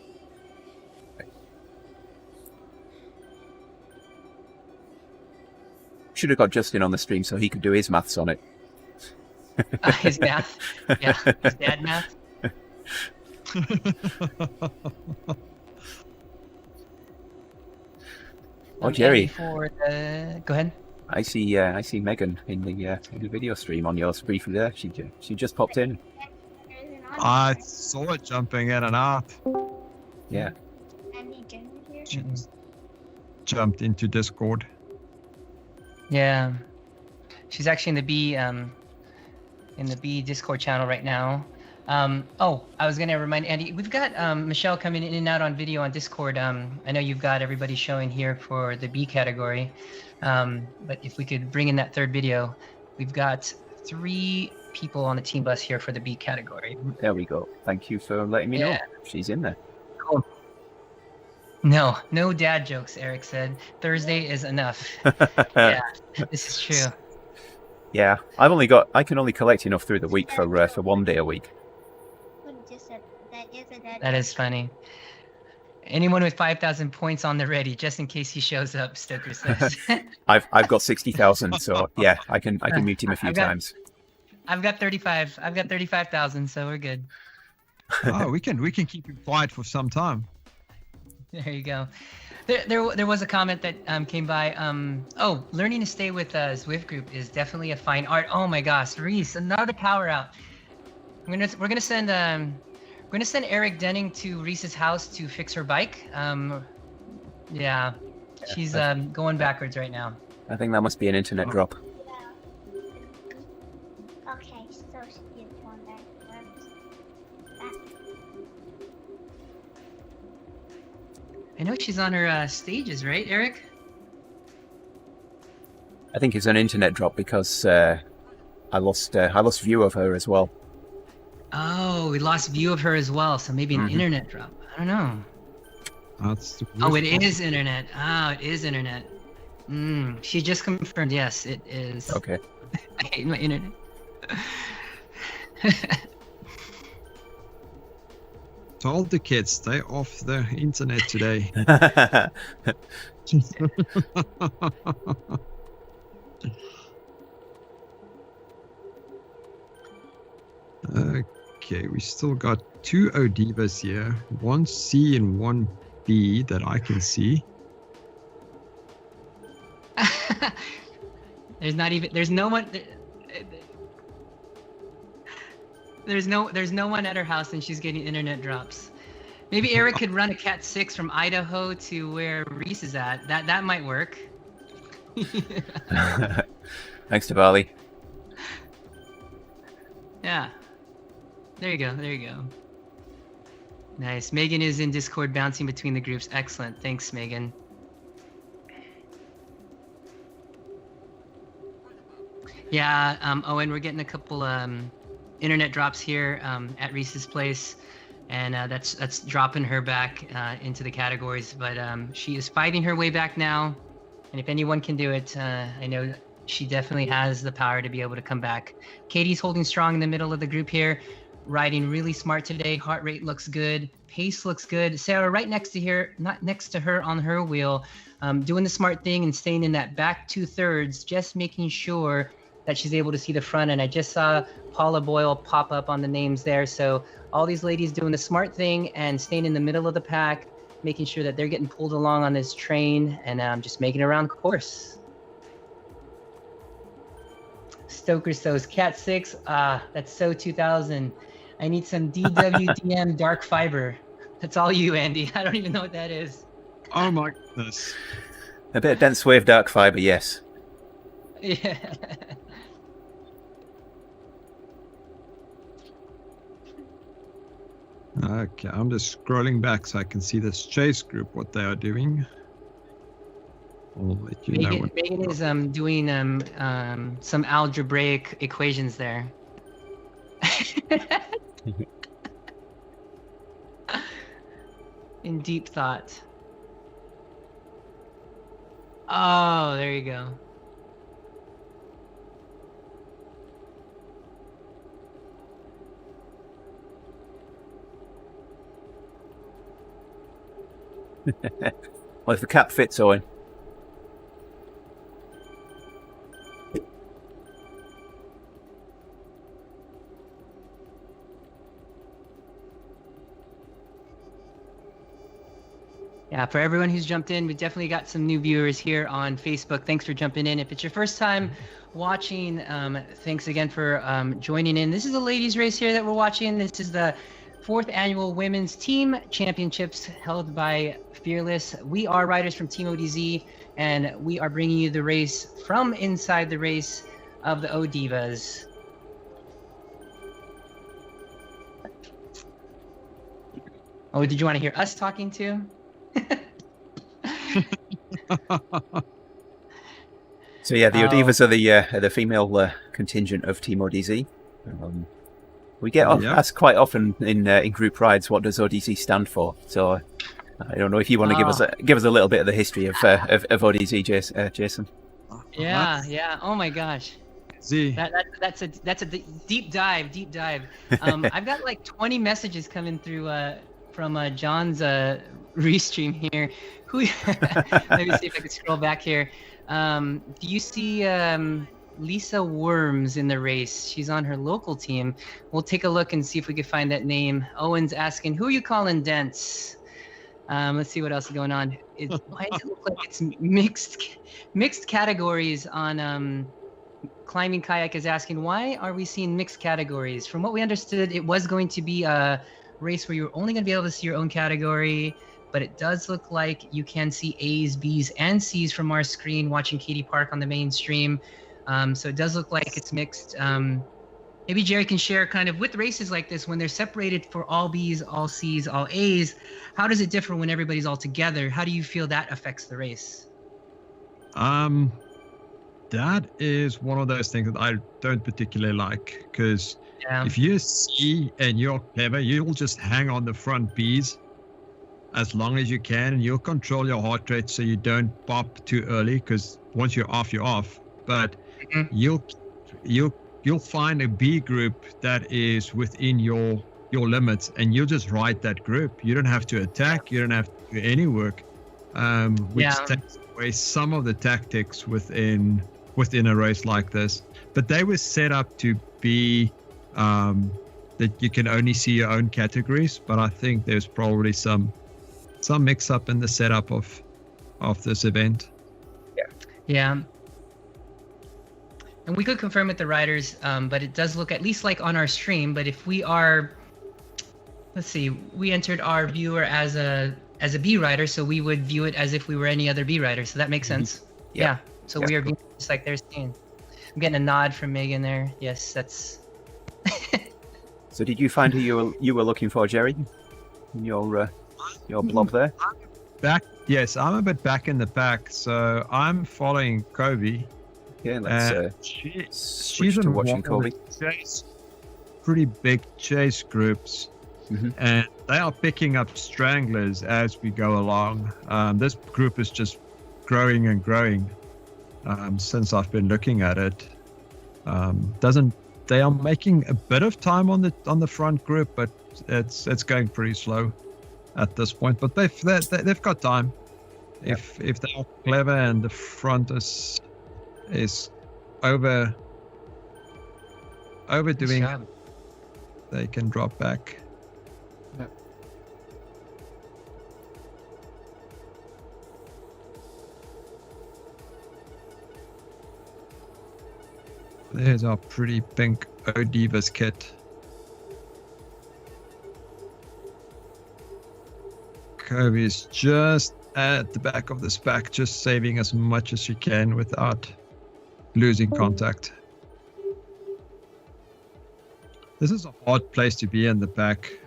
Should have got Justin on the stream so he could do his maths on it. His math. Yeah, his dad math. Oh, Jerry. Go ahead. I see Megan in the video stream on yours briefly there. She just popped in. I saw it jumping in and out. Yeah. She jumped into Discord. Yeah, she's actually in the B Discord channel right now. I was gonna remind Andy, we've got Michelle coming in and out on video on Discord. I know you've got everybody showing here for the B category, but if we could bring in that third video, we've got 3 people on the team bus here for the B category. There we go. Thank you for letting me know. She's in there. Cool. No dad jokes, Eric said. Thursday is enough. Yeah, this is true. Yeah, I can only collect enough through the week for 1 day a week. That is funny. Anyone with 5,000 points on the ready, just in case he shows up, Stoker says. I've got 60,000, so yeah, I can mute him a few times. I've got 35. I've got 35,000, so we're good. Oh, we can keep him quiet for some time. There you go. There was a comment that came by. Oh, learning to stay with Zwift group is definitely a fine art. Oh my gosh, Reese, another power out. We're gonna send Eric Denning to Reese's house to fix her bike. Yeah, she's going backwards right now. I think that must be an internet drop. Okay, so she's going backwards. I know she's on her stages, right, Eric? I think it's an internet drop because I lost view of her as well. Oh, we lost view of her as well, so maybe an internet drop. I don't know. That's Oh, it is internet. Oh, it is internet. She just confirmed. Yes, it is. Okay. I hate my internet. Told the kids stay off the internet today. Okay, we still got 2 OdivaZ here, 1 C and 1 B that I can see. There's no one. There's no one at her house, and she's getting internet drops. Maybe Eric could run a Cat 6 from Idaho to where Reese is at. That might work. Thanks to Bali. Yeah. There you go. There you go. Nice. Megan is in Discord bouncing between the groups. Excellent. Thanks, Megan. Yeah, Owen, we're getting a couple internet drops here at Reese's place, and that's dropping her back into the categories. But she is fighting her way back now, and if anyone can do it, I know she definitely has the power to be able to come back. Katie's holding strong in the middle of the group here, riding really smart today. Heart rate looks good, pace looks good. Sarah right next to her, not next to her on her wheel, doing the smart thing and staying in that back 2/3, just making sure that she's able to see the front. And I just saw Paula Boyle pop up on the names there. So all these ladies doing the smart thing and staying in the middle of the pack, making sure that they're getting pulled along on this train and just making it around the course. Stoker So's Cat 6, that's so 2000. I need some DWDM dark fiber. That's all you, Andy. I don't even know what that is. Oh my goodness. A bit of dense wave dark fiber, yes. Yeah. Okay, I'm just scrolling back so I can see this chase group, what they are doing. I'll let you know. Megan is doing some algebraic equations there. In deep thought. Oh, there you go. Well, if the cap fits, Owen. Yeah, for everyone who's jumped in, we definitely got some new viewers here on Facebook. Thanks for jumping in. If it's your first time watching, thanks again for joining in. This is a ladies' race here that we're watching. This is the 4th annual Women's Team Championships held by Fearless. We are riders from TeamODZ, and we are bringing you the race from inside the race of the OdivaZ. Oh, did you want to hear us talking too? So yeah, the OdivaZ are the female contingent of TeamODZ. We get asked quite often in group rides, what does ODZ stand for? So I don't know if you want to give us a little bit of the history of ODZ, Jason. Yeah. Oh my gosh. Z. That's a deep dive. I've got like 20 messages coming through from John's restream here. Who? Let me see if I can scroll back here. Do you see Lisa Worms in the race? She's on her local team. We'll take a look and see if we can find that name. Owen's asking, "Who are you calling dense?" Let's see what else is going on. Why does it look like it's mixed categories on Climbing Kayak is asking, why are we seeing mixed categories? From what we understood, it was going to be a race where you're only going to be able to see your own category, but it does look like you can see A's, B's, and C's from our screen watching Katie Park on the main stream. So it does look like it's mixed. Maybe Jerry can share kind of with races like this, when they're separated for all B's, all C's, all A's, how does it differ when everybody's all together? How do you feel that affects the race? That is one of those things that I don't particularly like, because if you see and you're clever, you'll just hang on the front B's as long as you can, and you'll control your heart rate so you don't pop too early, because once you're off, you're off. But you'll find a B group that is within your limits, and you'll just ride that group. You don't have to attack. You don't have to do any work, which takes away some of the tactics within a race like this. But they were set up to be that you can only see your own categories. But I think there's probably some mix up in the setup of this event. Yeah. And we could confirm with the riders, but it does look at least like on our stream. But if we are, let's see, we entered our viewer as a B rider, so we would view it as if we were any other B rider. So that makes sense. Yeah. So we are being just like they're seeing. I'm getting a nod from Megan there. Yes, that's. So did you find who you were looking for, Jerry? In your blob there? Yes, I'm a bit back in the pack, so I'm following Kobe. Yeah, let's she's to watching Kobe. Pretty big chase groups, and they are picking up stragglers as we go along. This group is just growing and growing since I've been looking at it. They are making a bit of time on the front group, but it's going pretty slow at this point. But they've got time. If they're clever and the front is overdoing it, they can drop back. There's our pretty pink OdivaZ kit. Kobe's just at the back of this pack, just saving as much as she can without losing contact. This is a hard place to be in the pack.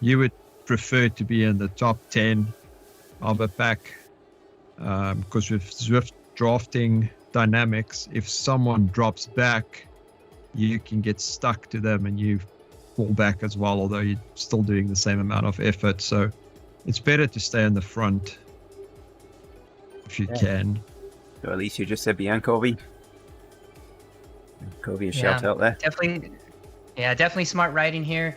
You would prefer to be in the top 10 of a pack, because with Zwift drafting dynamics, if someone drops back, you can get stuck to them and you fall back as well, although you're still doing the same amount of effort. So it's better to stay in the front if you can. So at least you just said Kobe. Kobe, a shout out there. Definitely smart riding here.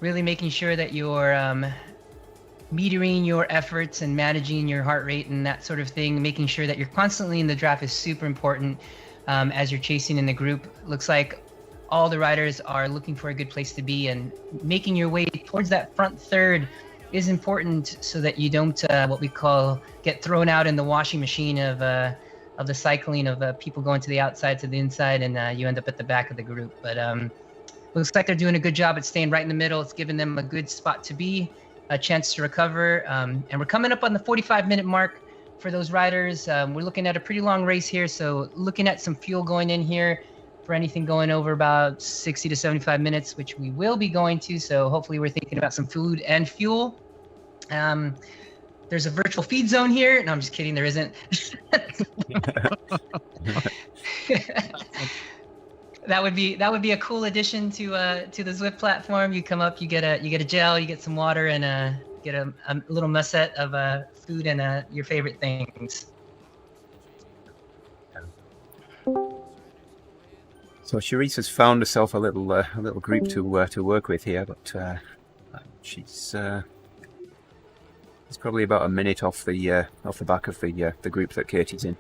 Really making sure that you're metering your efforts and managing your heart rate and that sort of thing. Making sure that you're constantly in the draft is super important as you're chasing in the group. Looks like all the riders are looking for a good place to be, and making your way towards that front third is important so that you don't what we call get thrown out in the washing machine of the cycling of people going to the outside to the inside, and you end up at the back of the group. But looks like they're doing a good job at staying right in the middle. It's giving them a good spot to be, a chance to recover. And we're coming up on the 45-minute mark for those riders. We're looking at a pretty long race here, so looking at some fuel going in here for anything going over about 60 to 75 minutes, which we will be going to. So hopefully we're thinking about some food and fuel. There's a virtual feed zone here. No, I'm just kidding. There isn't. That would be a cool addition to the Zwift platform. You come up, you get a gel, you get some water, and get a little musset of food and your favorite things. So Charisse has found herself a little group to work with here, but she's It's probably about a minute off the back of the group that Katie's in.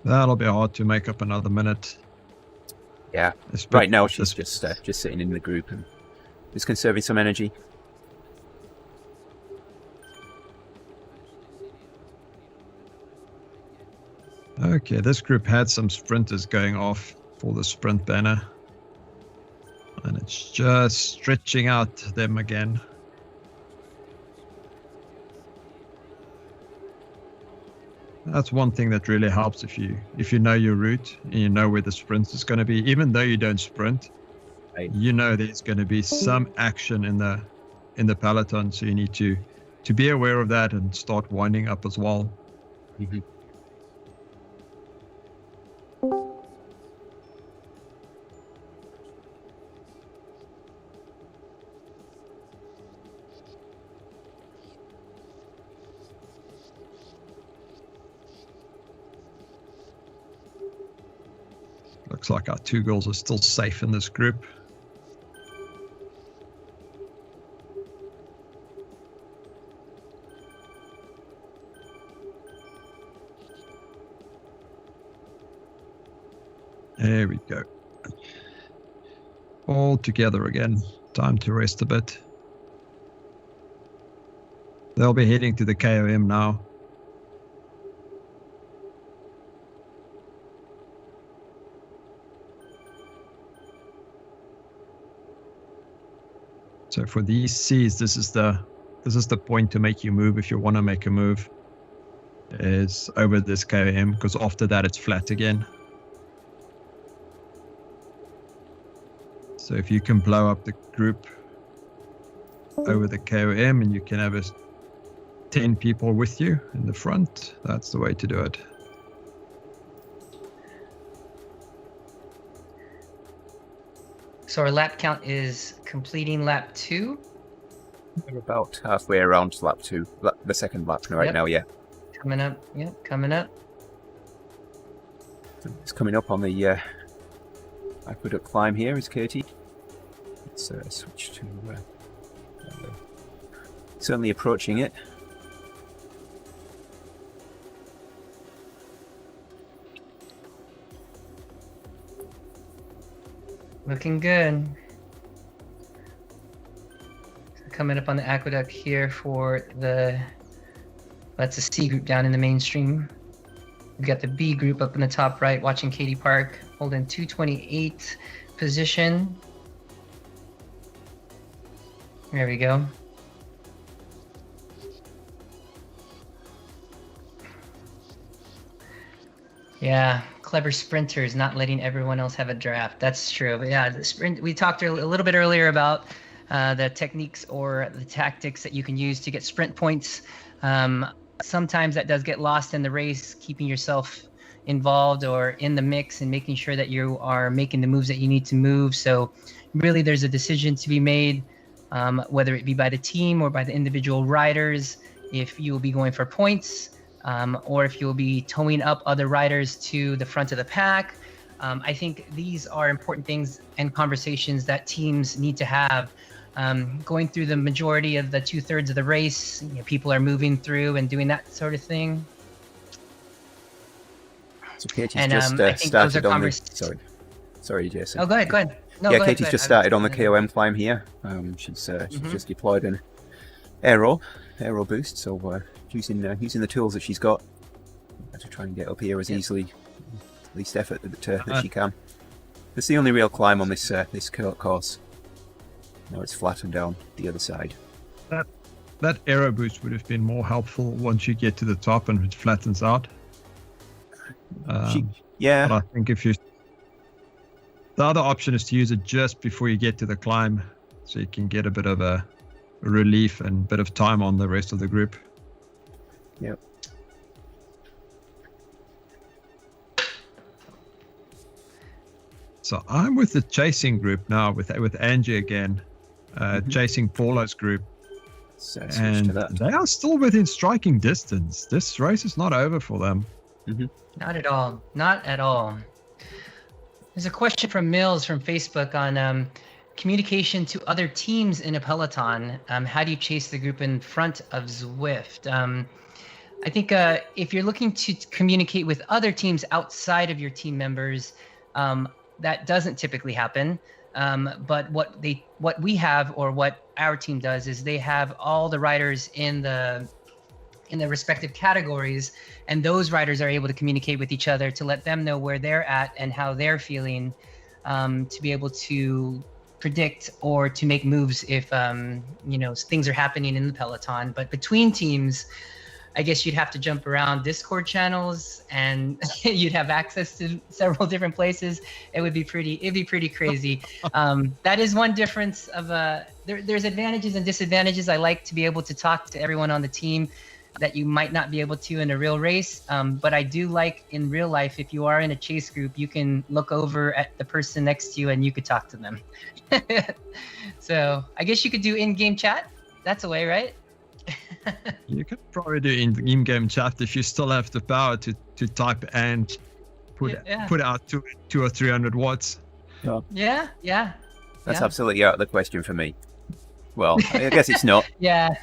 That'll be hard to make up another minute. Yeah. Right now she's just sitting in the group and just conserving some energy. Okay, this group had some sprinters going off for the sprint banner. And it's just stretching out them again. That's one thing that really helps if you know your route and you know where the sprint is going to be. Even though you don't sprint, right, you know there's going to be some action in the peloton, so you need to be aware of that and start winding up as well. Mm-hmm. Looks like our 2 girls are still safe in this group. There we go. All together again. Time to rest a bit. They'll be heading to the KOM now. So for these C's, this is the point to make you move if you want to make a move, is over this KOM, because after that it's flat again. So if you can blow up the group over the KOM and you can have 10 people with you in the front, that's the way to do it. So our lap count is completing lap 2. We're about halfway around lap 2, the second lap right now, yeah. Coming up, coming up. It's coming up on the aqueduct climb here, is Katie. Let's switch to... certainly approaching it. Looking good. Coming up on the aqueduct here for that's a C group down in the mainstream. We've got the B group up in the top right, watching Katie Park, holding 228 position. There we go. Yeah, clever sprinters not letting everyone else have a draft. That's true. But yeah, the sprint. We talked a little bit earlier about the techniques or the tactics that you can use to get sprint points. Sometimes that does get lost in the race, keeping yourself involved or in the mix and making sure that you are making the moves that you need to move. So really there's a decision to be made, whether it be by the team or by the individual riders, if you will be going for points, or if you'll be towing up other riders to the front of the pack. I think these are important things and conversations that teams need to have. Going through the majority of the 2/3 of the race, people are moving through and doing that sort of thing. So Katie's And just I think those are started on the... Sorry, Jason. Oh, go ahead. No, yeah, go Katie's ahead. just started on the KOM climb here. She's just deployed an aero boost, so using the tools that she's got to try and get up here as easily, least effort that she can. It's the only real climb on this course. Now it's flattened down the other side. That aero boost would have been more helpful once you get to the top and it flattens out. Yeah. But I think the other option is to use it just before you get to the climb, so you can get a bit of a relief and a bit of time on the rest of the group. Yep. So I'm with the chasing group now, with Angie again, chasing Paulo's group. And they are still within striking distance. This race is not over for them. Not at all. Not at all. There's a question from Mills from Facebook on communication to other teams in a peloton. How do you chase the group in front of Zwift? I think if you're looking to communicate with other teams outside of your team members, that doesn't typically happen. But what we have, or what our team does, is they have all the riders in the respective categories, and those riders are able to communicate with each other to let them know where they're at and how they're feeling, to be able to predict or to make moves if things are happening in the peloton. But between teams, I guess you'd have to jump around Discord channels, and you'd have access to several different places. It'd be pretty crazy. That is one difference of there's advantages and disadvantages. I like to be able to talk to everyone on the team that you might not be able to in a real race. But I do like in real life, if you are in a chase group, you can look over at the person next to you and you could talk to them. So I guess you could do in-game chat. That's a way, right? You could probably do in-game chat if you still have the power to type and put out 200 or 300 watts. Yeah. That's absolutely out of the question for me. Well, I guess it's not. Yeah,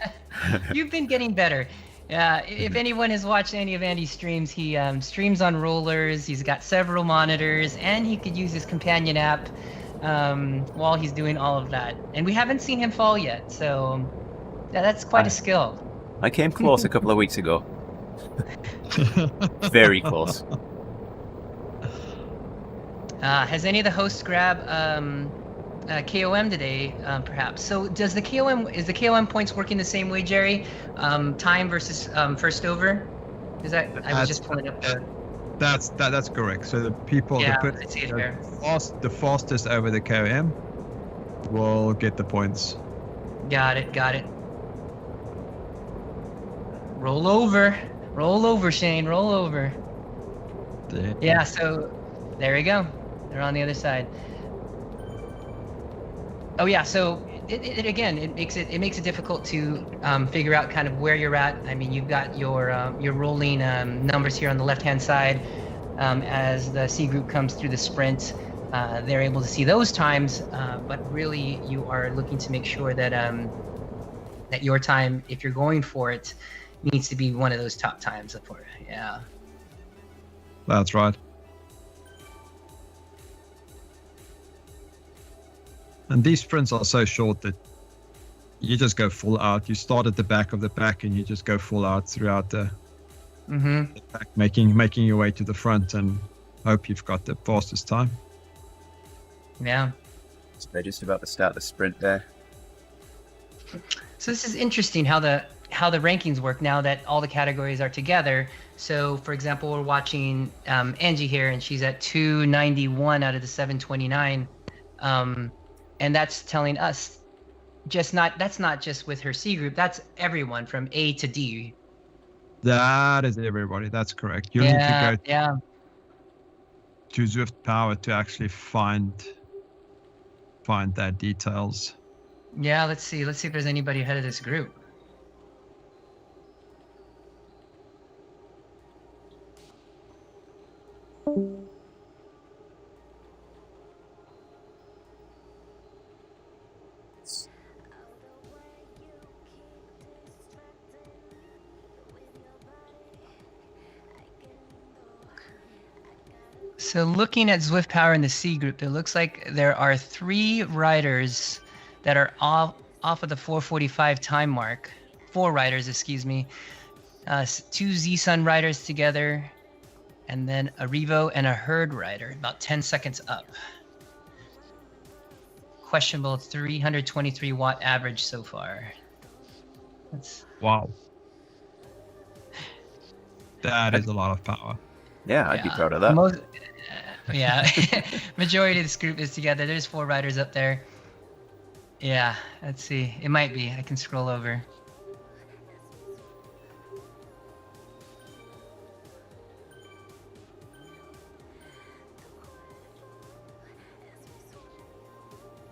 you've been getting better. If anyone has watched any of Andy's streams, he streams on rollers. He's got several monitors, and he could use his companion app while he's doing all of that. And we haven't seen him fall yet, so that's quite a skill. I came close a couple of weeks ago. Very close. Has any of the hosts grabbed KOM today, perhaps? So is the KOM points working the same way, Jerry? Time versus first over? Is that? I was just pulling up the. That's correct. So the people that put I see it here. the fastest over the KOM will get the points. Got it. Roll over, Shane. Roll over. Yeah. So there we go. They're on the other side. Oh yeah, so it makes it difficult to figure out kind of where you're at. I mean, you've got your rolling numbers here on the left-hand side. As the C group comes through the sprint, they're able to see those times. But really, you are looking to make sure that that your time, if you're going for it, needs to be one of those top times for it. Yeah. That's right. And these sprints are so short that you just go full out. You start at the back of the pack and you just go full out throughout the pack, making your way to the front and hope you've got the fastest time. Yeah. So they're just about to start the sprint there. So this is interesting how the rankings work now that all the categories are together. So for example, we're watching Angie here, and she's at 291 out of the 729. And that's telling us that's not just with her C group, that's everyone from A to D. That is everybody, that's correct. You need to go to Zwift Power to actually find that details. Yeah, let's see if there's anybody ahead of this group. So looking at Zwift Power in the C group, it looks like there are 3 riders that are off of the 4:45 time mark. 4 riders, excuse me. 2 Z-Sun riders together, and then a Revo and a Herd rider, about 10 seconds up. Questionable 323 watt average so far. Wow. That is a lot of power. Yeah, I'd be proud of that. Majority of this group is together. There's 4 riders up there. Yeah, let's see. It might be. I can scroll over.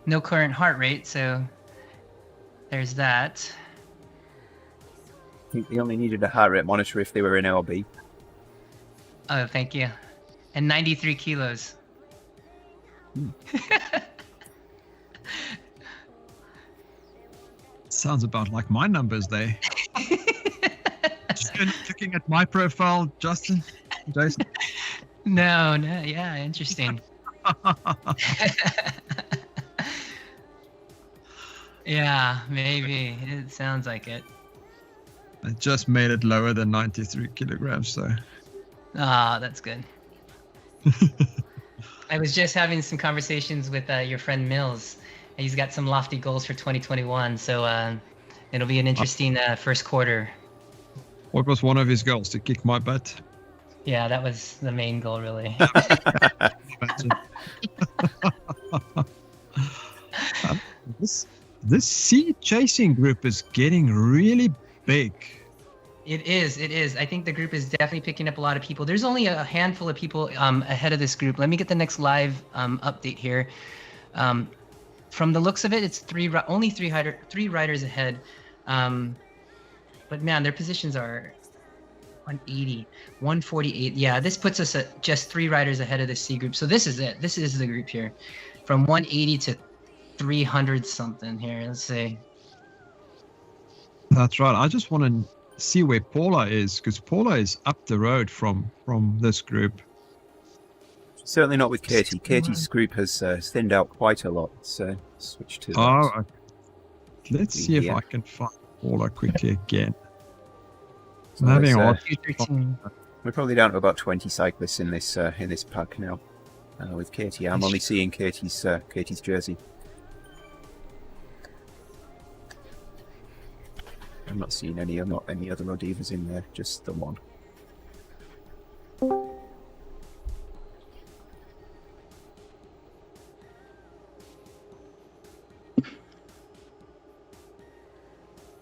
No current heart rate, so there's that. I think they only needed a heart rate monitor if they were in LB. Oh, thank you. And 93 kilos. sounds about like my numbers there. Just looking at my profile, Jason. No, yeah, interesting. Yeah, maybe. It sounds like it. I just made it lower than 93 kilograms, so. Ah, that's good. I was just having some conversations with your friend Mills. He's got some lofty goals for 2021, so it'll be an interesting first quarter. What was one of his goals? To kick my butt? Yeah, that was the main goal, really. This sea chasing group is getting really big. It is. I think the group is definitely picking up a lot of people. There's only a handful of people ahead of this group. Let me get the next live update here. From the looks of it, it's only three riders ahead. But man, their positions are 180, 148. Yeah, this puts us at just 3 riders ahead of the C group. So this is it. This is the group here. From 180 to 300 something here. Let's see. That's right. I just want to see where Paula is, because Paula is up the road from this group. Certainly not with Katie. Katie's group has thinned out quite a lot. So switch to. Okay. Let's see if I can find Paula quickly again. So I'm having we're probably down to about 20 cyclists in this pack now. With Katie, I'm only seeing Katie's jersey. I'm not seeing any other OdivaZ in there, just the one.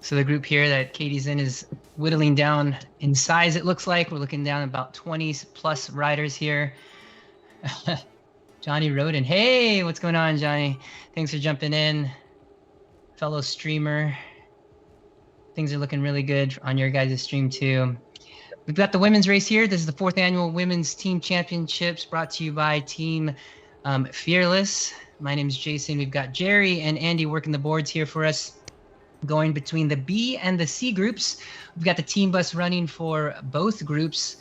So the group here that Katie's in is whittling down in size, it looks like. We're looking down about 20 plus riders here. Johnny Roden. Hey, what's going on, Johnny? Thanks for jumping in. Fellow streamer. Things are looking really good on your guys' stream too. We've got the women's race here. This is the 4th annual Women's Team Championships brought to you by Team Fearless. My name is Jason. We've got Jerry and Andy working the boards here for us, going between the B and the C groups. We've got the team bus running for both groups,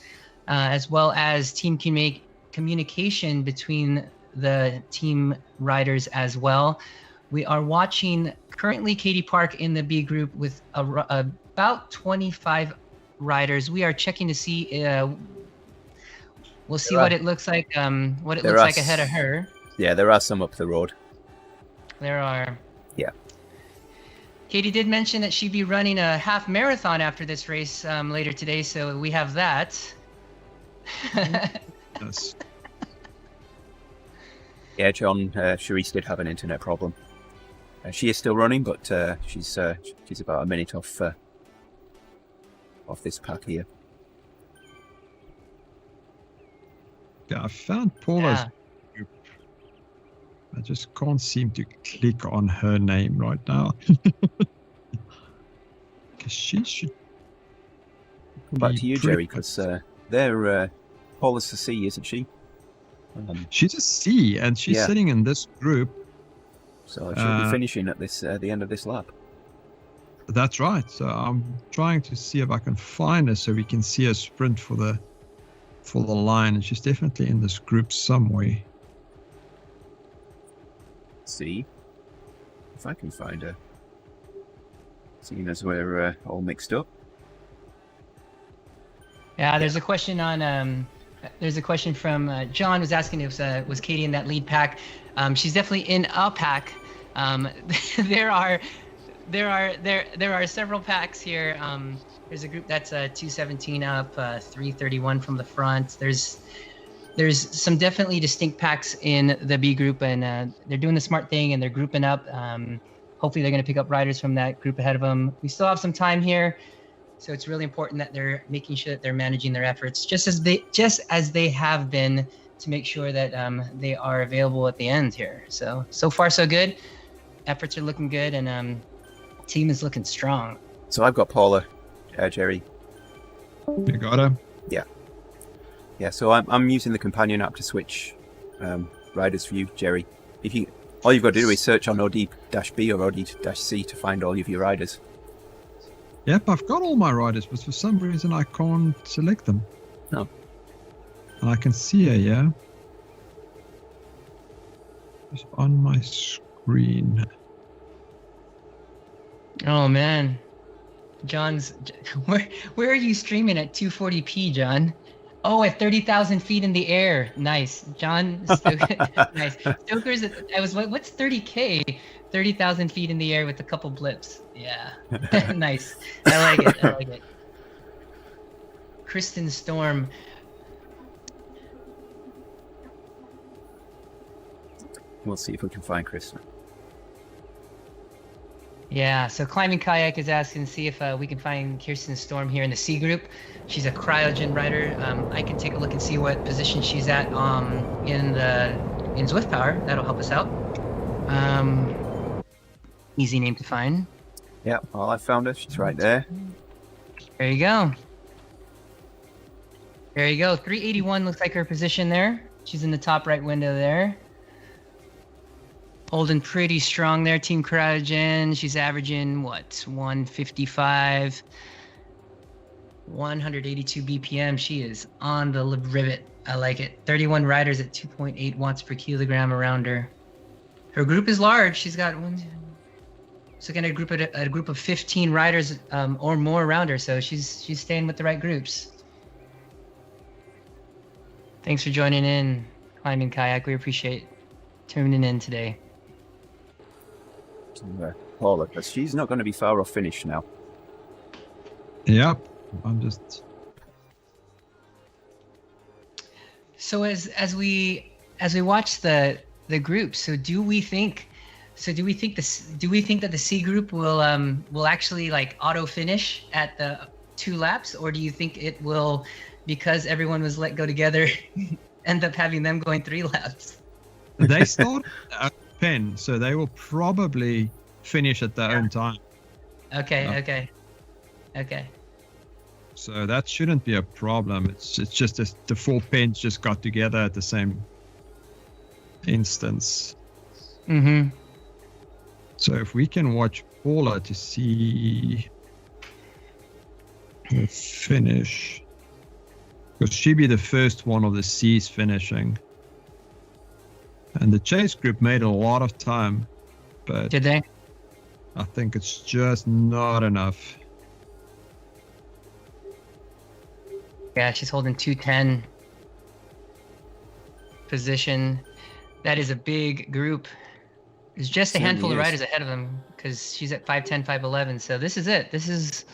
as well as team communication between the team riders as we are watching currently Katie Park in the B group with about 25 riders. We are checking to see, we'll see what it looks like, ahead of her. Yeah, there are some up the road. There are. Yeah. Katie did mention that she'd be running a half marathon after this race later today, so we have that. Yes. Yeah, John, Charisse did have an internet problem. She is still running, but she's about a minute off this pack here. Yeah, I found Paula's group. I just can't seem to click on her name right now. Because she should. Come back to you, Jerry, because they're Paula's the C, isn't she? She's a C, and she's sitting in this group. So she'll be finishing at the end of this lap. That's right. So I'm trying to see if I can find her so we can see her sprint for the line, and she's definitely in this group somewhere. See if I can find her. Seeing as we're all mixed up. Yeah, there's a question on. There's a question from John was asking if was Katie in that lead pack. She's definitely in a pack. There are several packs here. There's a group that's 217 up, 331 from the front. There's some definitely distinct packs in the B group, and they're doing the smart thing and they're grouping up. Hopefully they're going to pick up riders from that group ahead of them. We still have some time here, so it's really important that they're making sure that they're managing their efforts just as they have been, to make sure that they are available at the end here. So far so good. Efforts are looking good, and team is looking strong. So I've got Paula, Jerry. You got her? Yeah. So I'm using the companion app to switch riders for you, Jerry. If you All you've got to do is search on OD-B or OD-C to find all of your riders. Yep, I've got all my riders, but for some reason I can't select them. No. And I can see her, yeah. It's on my screen. Oh man, John's. Where are you streaming at 240p, John? Oh, at 30,000 feet in the air. Nice, John. Nice. Stoker's. What's 30k? 30,000 feet in the air with a couple blips. Yeah. Nice. I like it. I like it. Kristen Storm. We'll see if we can find Kristen. Yeah, so Climbing Kayak is asking to see if we can find Kirsten Storm here in the C group. She's a cryogen rider. I can take a look and see what position she's at in Zwift Power. That'll help us out. Easy name to find. Yeah, well, I found her. She's right there. There you go. There you go. 381 looks like her position there. She's in the top right window there. Holding pretty strong there, Team Cryogen. She's averaging, what, 155, 182 BPM. She is on the rivet. I like it. 31 riders at 2.8 watts per kilogram around her. Her group is large. She's got a group of 15 riders or more around her. So she's staying with the right groups. Thanks for joining in, Climbing Kayak. We appreciate tuning in today. Paula, because she's not going to be far off finish now. Yep, I'm just. So as we watch the group, do we think that the C group will actually like auto finish at the 2 laps, or do you think it will, because everyone was let go together, end up having them going 3 laps? They start at 10, so they will probably finish at their own time. Okay. So that shouldn't be a problem. It's just the 4 pens just got together at the same instance. Mm-hmm. So if we can watch Paula to see the finish, because she'd be the first one of the C's finishing. And the chase group made a lot of time, but Did they? I think it's just not enough. Yeah, she's holding 210 position. That is a big group. There's just a handful of riders ahead of them because she's at 510, 511. So this is it. This is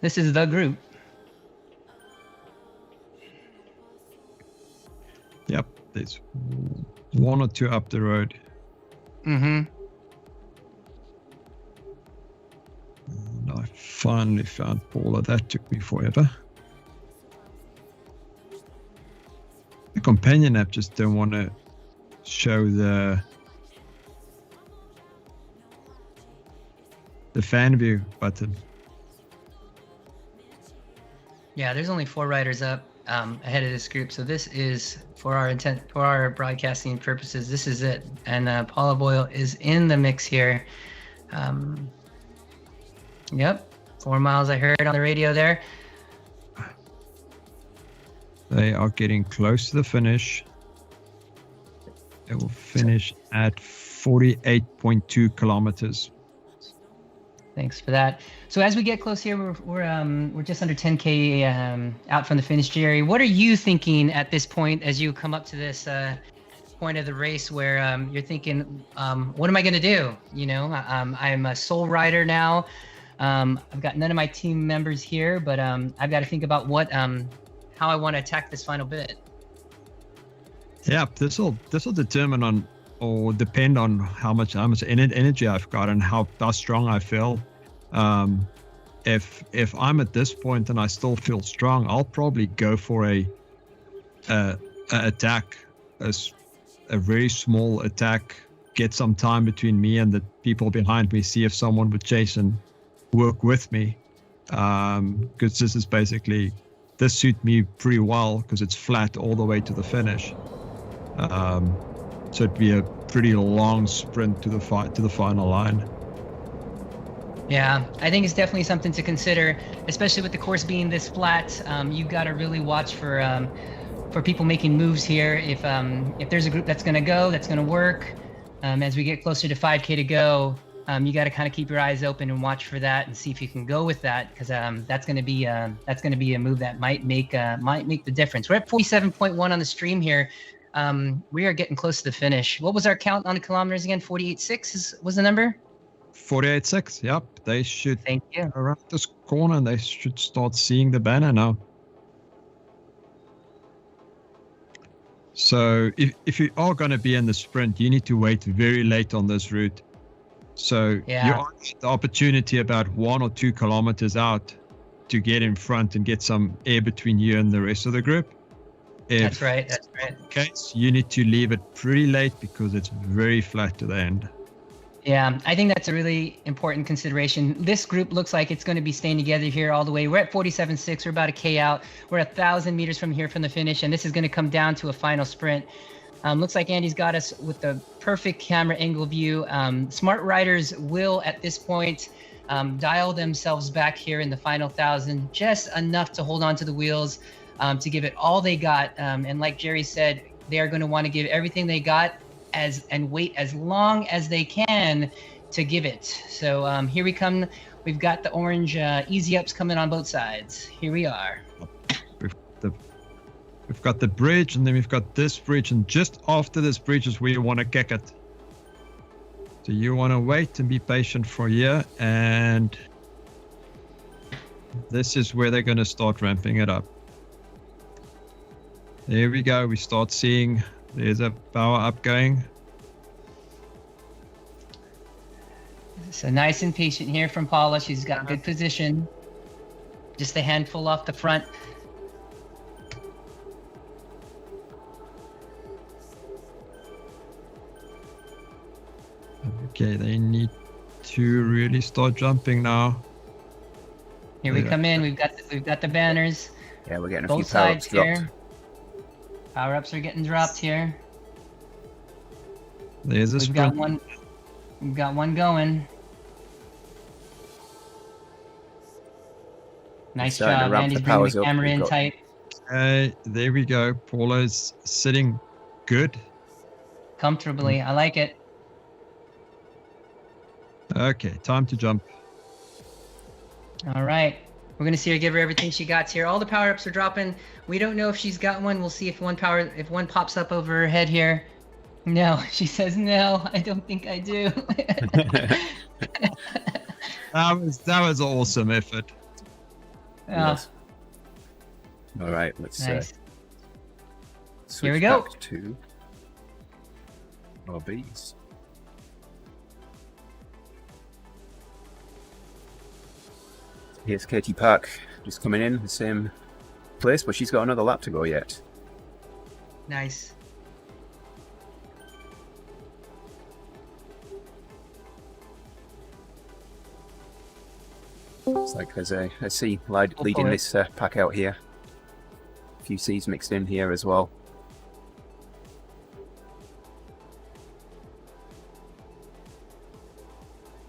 the group. Yep, there's 1 or 2 up the road. Mm-hmm. And I finally found Paula. That took me forever. The companion app just don't want to show the fan view button. Yeah, there's only 4 riders up ahead of this group. So this is, for our broadcasting purposes, this is it. And Paula Boyle is in the mix here. Yep, 4 miles I heard on the radio there. They are getting close to the finish. They will finish at 48.2 kilometers. Thanks for that. So as we get close here, we're just under 10K out from the finish, Jerry. What are you thinking at this point as you come up to this point of the race where you're thinking, what am I going to do? You know, I'm a sole rider now. I've got none of my team members here, but I've got to think about how I want to attack this final bit. Yeah, this will determine on, or depend on how much energy I've got and how strong I feel. If I'm at this point and I still feel strong, I'll probably go for a attack, a very small attack, get some time between me and the people behind me, see if someone would chase and work with me. Because this suits me pretty well because it's flat all the way to the finish. So it'd be pretty long sprint to the final line. Yeah, I think it's definitely something to consider, especially with the course being this flat. You've got to really watch for people making moves here. If there's a group that's going to go, that's going to work, as we get closer to 5K to go, you got to kind of keep your eyes open and watch for that and see if you can go with that, because that's going to be a move that might make the difference. We're at 47.1 on the stream here. We are getting close to the finish. What was our count on the kilometers again? 48.6 was the number? 48.6. Yep, they should. Thank you. Around this corner, they should start seeing the banner now. So if you are going to be in the sprint, you need to wait very late on this route. So you are the opportunity about 1 or 2 kilometers out to get in front and get some air between you and the rest of the group. That's right. Okay, so you need to leave it pretty late because it's very flat to the end. Yeah, I think that's a really important consideration. This group looks like it's going to be staying together here all the way. We're at 47.6. We're about a K out. We're 1,000 meters from here from the finish, and this is going to come down to a final sprint. Looks like Andy's got us with the perfect camera angle view. Smart riders will, at this point, dial themselves back here in the final 1,000, just enough to hold on to the wheels, to give it all they got. And like Jerry said, they are going to want to give everything they got and wait as long as they can to give it. So here we come. We've got the orange easy ups coming on both sides. Here we are. We've got the bridge, and then we've got this bridge, and just after this bridge is where you want to kick it. So you want to wait and be patient for a year, and this is where they're going to start ramping it up. There we go. We start seeing there's a power up going. So nice and patient here from Paula. She's got good position. Just a handful off the front. Okay, they need to really start jumping now. Here we come in. We've got the banners. Yeah, we're getting a Both few power-ups sides dropped. here. Power-ups are getting dropped here. There's a We've sprint. got one going. Nice Starting to job. ramp Andy's the bringing powers the up. camera We've in got- tight. Okay, there we go. Paula's sitting good. Comfortably. I like it. Okay, time to jump. All right. We're going to see her give her everything she got here. All the power-ups are dropping. We don't know if she's got one. We'll see if one pops up over her head here. No, she says no. I don't think I do. That was an awesome effort. Yes. All right, let's Nice. switch Here we go. back to OdivaZ. Here's Katie Park just coming in the same place, but she's got another lap to go yet. Nice. It's like there's a C leading this pack out here. A few C's mixed in here as well.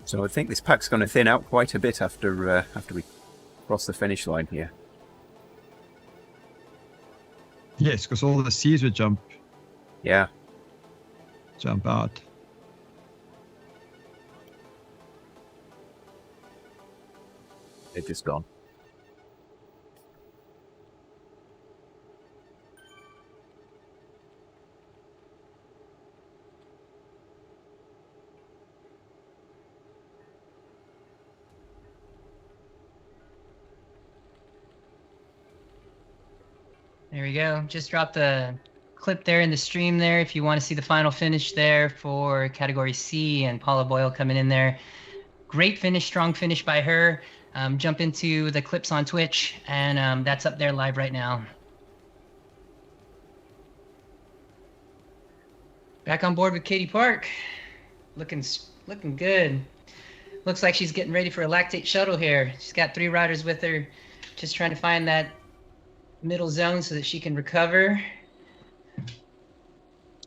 So I think this pack's going to thin out quite a bit after we cross the finish line here. Yes, because all the C's would jump Yeah. out. They've just gone. There we go. Just dropped the clip there in the stream there if you want to see the final finish there for category C, and Paula Boyle coming in there. Great finish, strong finish by her. Jump into the clips on Twitch, and that's up there live right now. Back on board with Katie Park. Looking good. Looks like she's getting ready for a lactate shuttle here. She's got 3 riders with her, just trying to find that middle zone so that she can recover,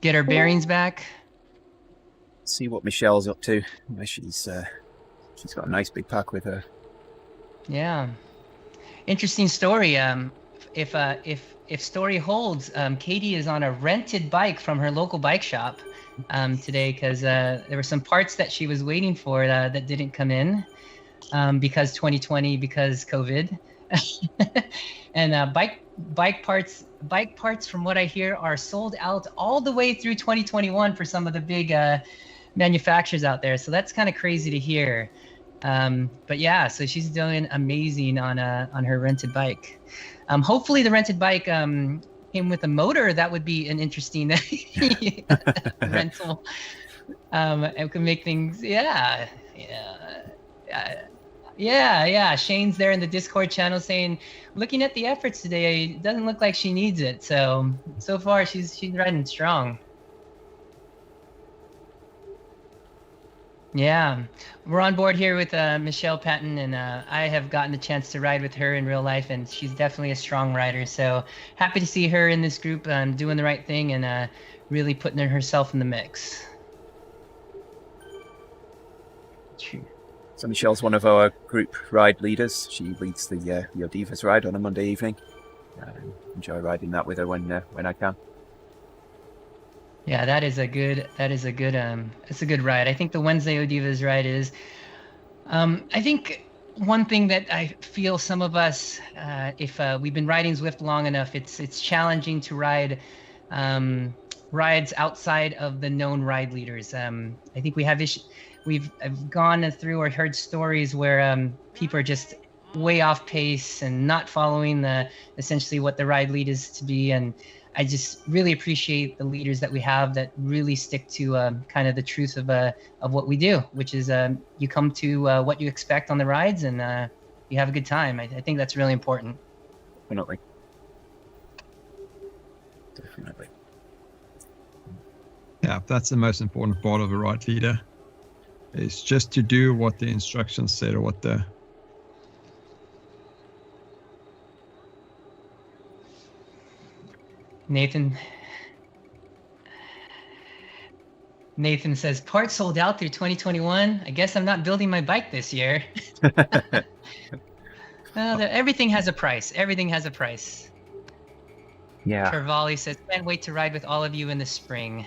get her bearings back. see what Michelle's up to. She's got a nice big pack with her. Yeah. Interesting story. If story holds, Katie is on a rented bike from her local bike shop today because there were some parts that she was waiting for that didn't come in because 2020, because COVID. And bike parts from what I hear are sold out all the way through 2021 for some of the big manufacturers out there. So that's kind of crazy to hear. But yeah, so she's doing amazing on her rented bike. Hopefully the rented bike came with a motor. That would be an interesting rental. It could make things, yeah. Shane's there in the Discord channel saying, looking at the efforts today, it doesn't look like she needs it. So far she's riding strong. Yeah, we're on board here with Michelle Patton, and I have gotten the chance to ride with her in real life, and she's definitely a strong rider. So happy to see her in this group doing the right thing and really putting herself in the mix. True. So Michelle's one of our group ride leaders. She leads the OdivaZ ride on a Monday evening. Enjoy riding that with her when I can. Yeah, it's a good ride. I think the Wednesday OdivaZ ride is, I think one thing that I feel some of us, if we've been riding Zwift long enough, it's challenging to ride rides outside of the known ride leaders. I think we've gone through or heard stories where people are just way off pace and not following essentially what the ride lead is to be. And I just really appreciate the leaders that we have that really stick to kind of the truth of what we do, which is you come to what you expect on the rides and you have a good time. I think that's really important. Definitely. Yeah, that's the most important part of a ride leader. It's just to do what the instructions said or what the... Nathan says, parts sold out through 2021. I guess I'm not building my bike this year. Everything has a price. Everything has a price. Yeah. Tervali says, can't wait to ride with all of you in the spring.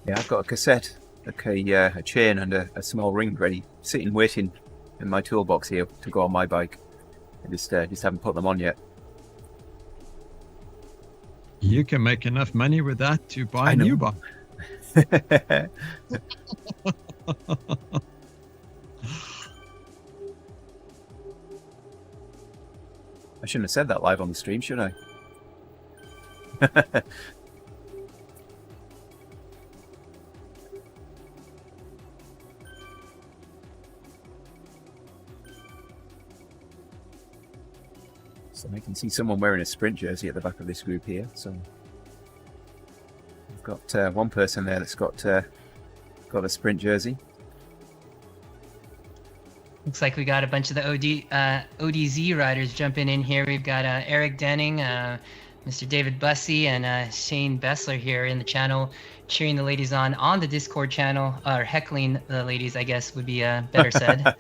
Yeah, I've got a cassette, a chain and a small ring ready, sitting waiting in my toolbox here to go on my bike. I just haven't put them on yet. You can make enough money with that to buy a new bike. I shouldn't have said that live on the stream, should I? So I can see someone wearing a sprint jersey at the back of this group here. So we've got one person there that's got a sprint jersey. Looks like we got a bunch of the OdivaZ riders jumping in here. We've got Eric Denning, Mr. David Bussey, and Shane Bessler here in the channel, cheering the ladies on the Discord channel, or heckling the ladies, I guess would be better said.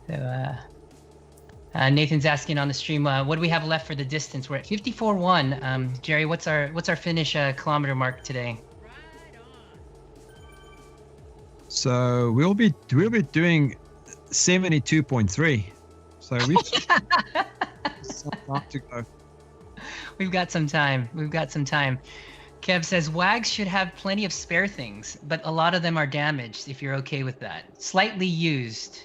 So, Nathan's asking on the stream, what do we have left for the distance? We're at 54.1. Jerry, what's our finish kilometer mark today? So we'll be doing 72.3. So we've some time to go. We've got some time. Kev says Wags should have plenty of spare things, but a lot of them are damaged. If you're okay with that, slightly used.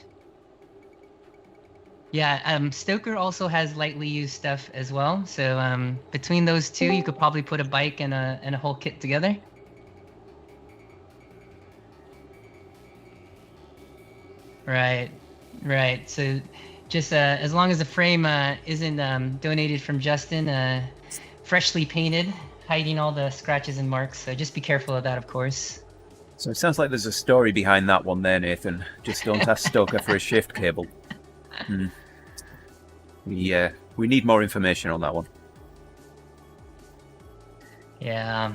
Yeah, Stoker also has lightly used stuff as well. So between those two, you could probably put a bike and a whole kit together. Right. So just as long as the frame isn't donated from Justin, freshly painted, hiding all the scratches and marks. So just be careful of that, of course. So it sounds like there's a story behind that one there, Nathan. Just don't ask Stoker for a shift cable. We need more information on that one. Yeah.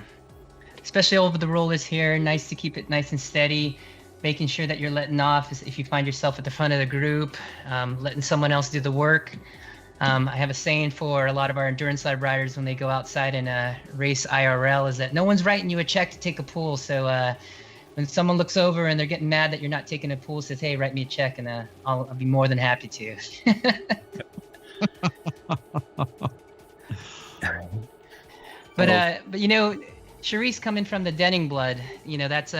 especially over the rollers here. Nice to keep it nice and steady, making sure that you're letting off if you find yourself at the front of the group, letting someone else do the work. I have a saying for a lot of our endurance lab riders when they go outside and race IRL is that no one's writing you a check to take a pool. So when someone looks over and they're getting mad that you're not taking a pool, says, hey, write me a check, and I'll be more than happy to. But you know, Charisse coming from the Denning blood, you know, that's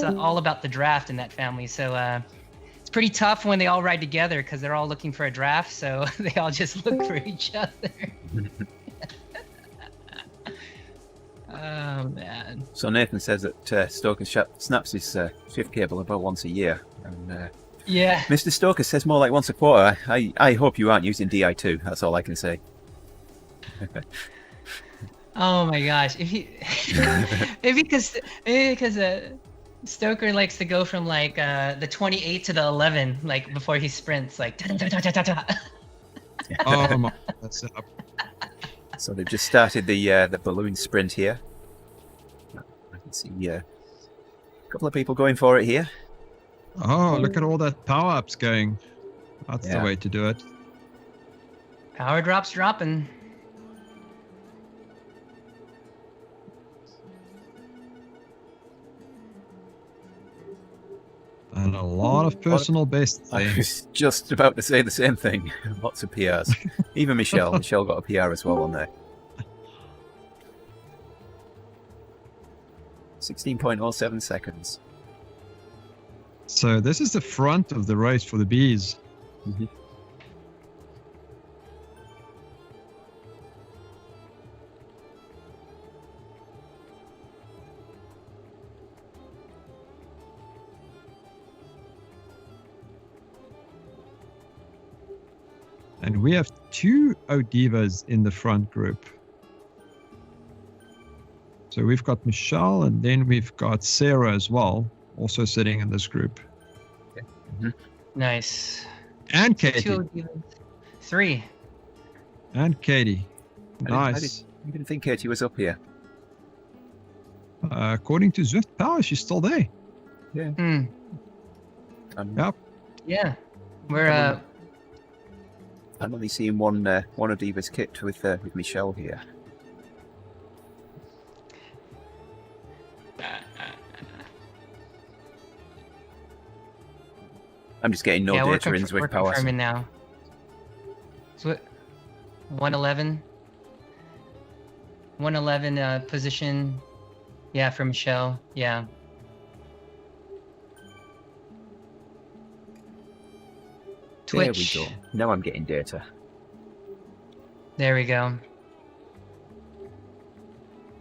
all about the draft in that family. So it's pretty tough when they all ride together because they're all looking for a draft. So they all just look for each other. Oh man. So Nathan says that Stoker snaps his shift cable about once a year, and yeah. Mr. Stoker says more like once a quarter. I hope you aren't using DI2. That's all I can say. Oh my gosh! If he, maybe because Stoker likes to go from like the 28 to the 11, like before he sprints, like. Oh my, that's up. So they've just started the balloon sprint here. I can see a couple of people going for it here. Oh, look at all that power ups going. That's the way to do it. Power drops dropping. And a lot of personal bests I there. was just about to say the same thing. Lots of PRs. Even Michelle. Michelle got a PR as well on there. 16.07 seconds. So this is the front of the race for the bees. Mm-hmm. And we have 2 OdivaZ in the front group. So we've got Michelle, and then we've got Sarah as well, also sitting in this group. Mm-hmm. Nice. And Katie. 2 OdivaZ. 3. And Katie. I Nice. didn't think Katie was up here. According to Zwift Power, she's still there. Yeah. Yep. Yeah. We're I'm only seeing one OdivaZ kit with Michelle here. I'm just getting no data in we're Zwift Power. confirming now. So 111. 111 position. Yeah, for Michelle. Yeah. Twitch. There we go. Now I'm getting data. There we go.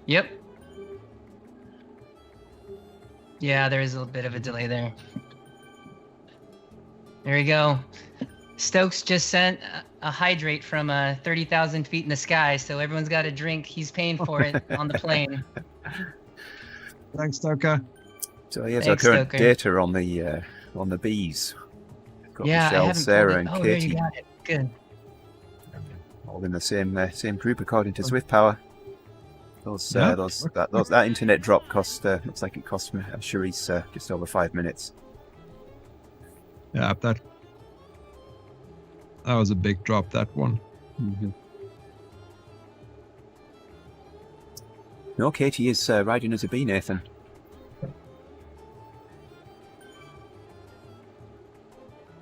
Yep. Yeah, there is a little bit of a delay there. There we go. Stokes just sent a hydrate from 30,000 feet in the sky, so everyone's got a drink. He's paying for it on the plane. Thanks, Stoker. So here's Thanks, our current Stoker. data on the bees. Got Yeah, I Michelle, haven't Sarah, and pulled it. Oh, there Katie. you got it. Good. All in the same group according to Zwift Power. That internet drop cost looks like it cost Charisse just over 5 minutes. Yeah, that was a big drop, that one. Mm-hmm. No, Katie is riding as a bee, Nathan.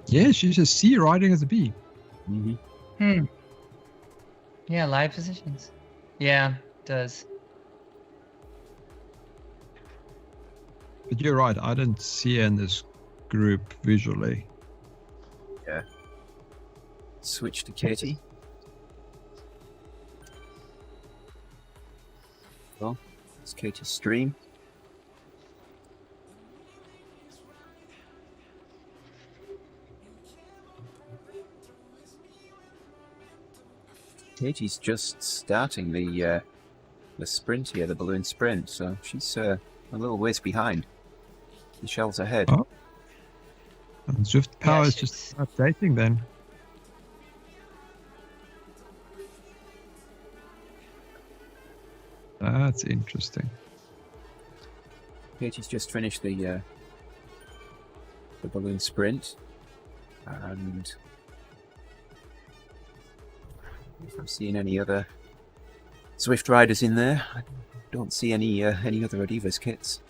Yeah, she's a C riding as a B. Mm-hmm. Yeah, live positions. Yeah, it does. But you're right, I didn't see her in this group visually. Yeah. Switch to Katie. Well, it's Katie's stream. Katie's just starting the sprint here, the balloon sprint, so she's a little ways behind. Michelle's ahead. Oh. And Zwift Power is she's- just updating then. That's interesting. Katie's just finished the balloon sprint, and if I'm seeing any other Zwift riders in there, I don't see any other OdivaZ kits.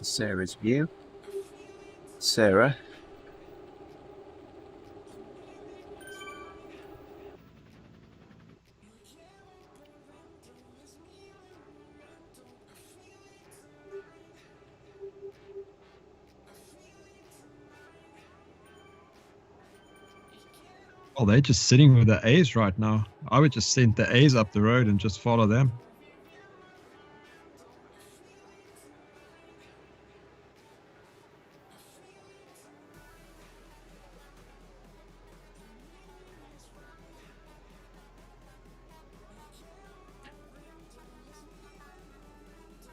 Sarah's view. Sarah. Well, they're just sitting with the A's right now. I would just send the A's up the road and just follow them.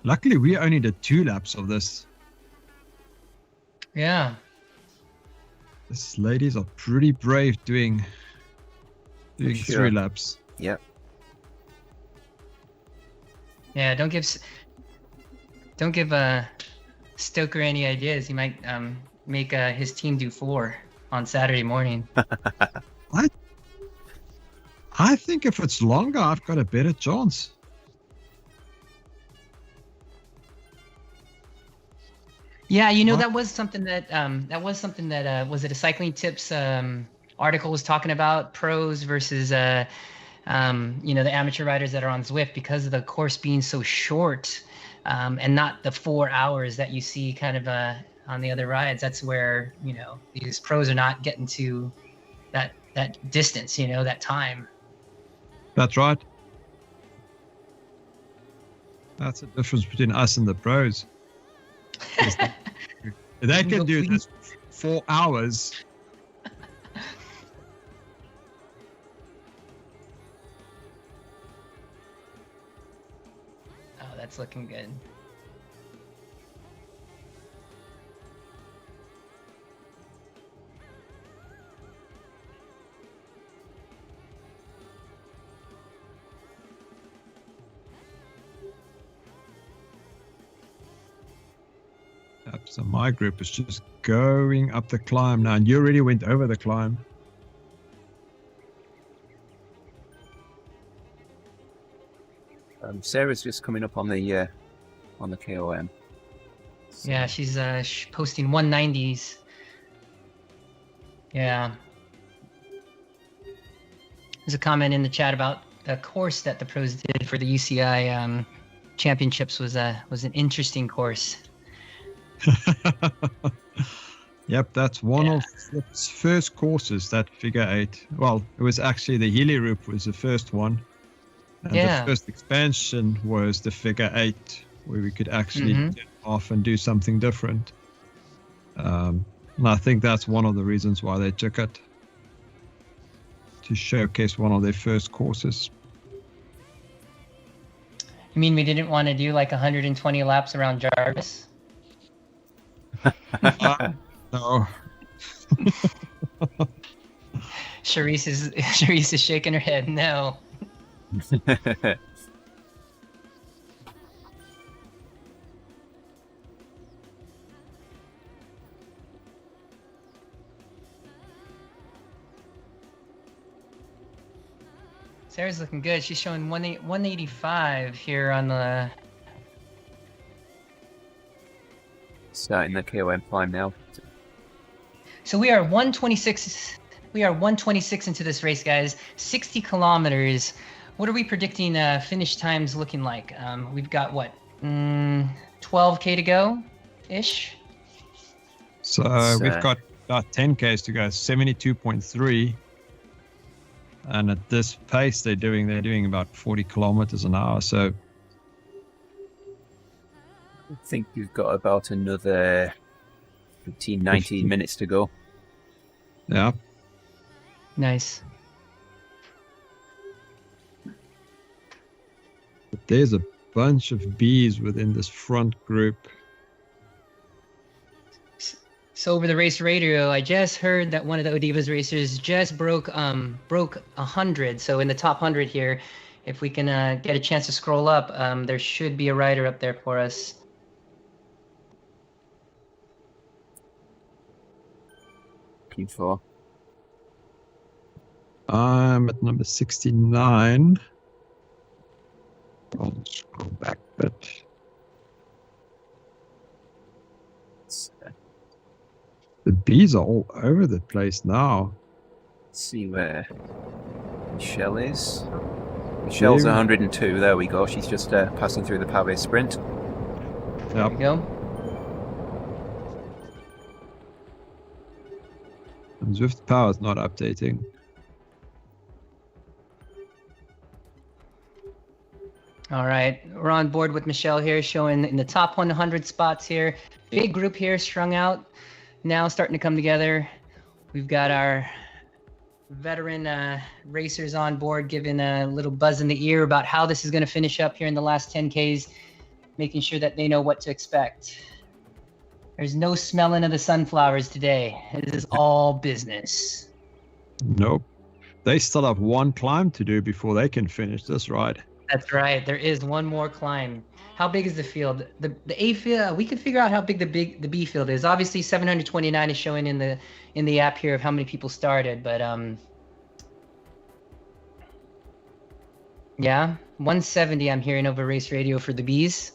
Luckily, we only did 2 laps of this. Yeah. These ladies are pretty brave doing Sure. 3 laps. Yep. Yeah, don't give Stoker any ideas. He might make his team do 4 on Saturday morning. I think if it's longer, I've got a better chance. Yeah, you know, What? that was something that was it a Cycling Tips article was talking about pros versus the amateur riders that are on Zwift, because of the course being so short and not the 4 hours that you see kind of on the other rides. That's where, these pros are not getting to that distance, that time. That's right. That's the difference between us and the pros. They can do this 4 hours. Oh, that's looking good. So my group is just going up the climb now, and you already went over the climb. Sarah's just coming up on the KOM. So, Yeah, she's posting 190s. Yeah. There's a comment in the chat about the course that the pros did for the UCI championships was an interesting course. Yep, that's one of its first courses, that figure 8. Well, it was actually the Healy Route was the first one. And Yeah. the first expansion was the figure 8, where we could actually get off and do something different. And I think that's one of the reasons why they took it, to showcase one of their first courses. You mean we didn't want to do like 120 laps around Jarvis? No. Charisse is shaking her head. No. Sarah's looking good. She's showing 185 here on the. Starting the KOM climb now. So we are 126. We are 126 into this race, guys. 60 kilometers. What are we predicting finish times looking like? We've got what, 12K to go, ish. So we've got about 10Ks to go, 72.3. And at this pace they're doing about 40 kilometers an hour. So I think you've got about another 15, 19 minutes to go. yeah. Nice. But there's a bunch of bees within this front group. So over the race radio, I just heard that one of the OdivaZ racers just broke 100. So in the top 100 here, if we can get a chance to scroll up, there should be a rider up there for us. Q4. I'm at number 69. I'll scroll back a bit. The bees are all over the place now. Let's see where Michelle is. Michelle's There. 102. There we go. She's just passing through the pavé sprint. There we go. And Zwift Power is not updating. All right, we're on board with Michelle here, showing in the top 100 spots here. Big group here, strung out, now starting to come together. We've got our veteran racers on board, giving a little buzz in the ear about how this is going to finish up here in the last 10Ks, making sure that they know what to expect. There's no smelling of the sunflowers today. This is all business. Nope. They still have one climb to do before they can finish this ride. That's right. There is one more climb. How big is the field? The A field. We can figure out how big the B field is. Obviously, 729 is showing in the app here of how many people started. But yeah, 170. I'm hearing over race radio for the Bs.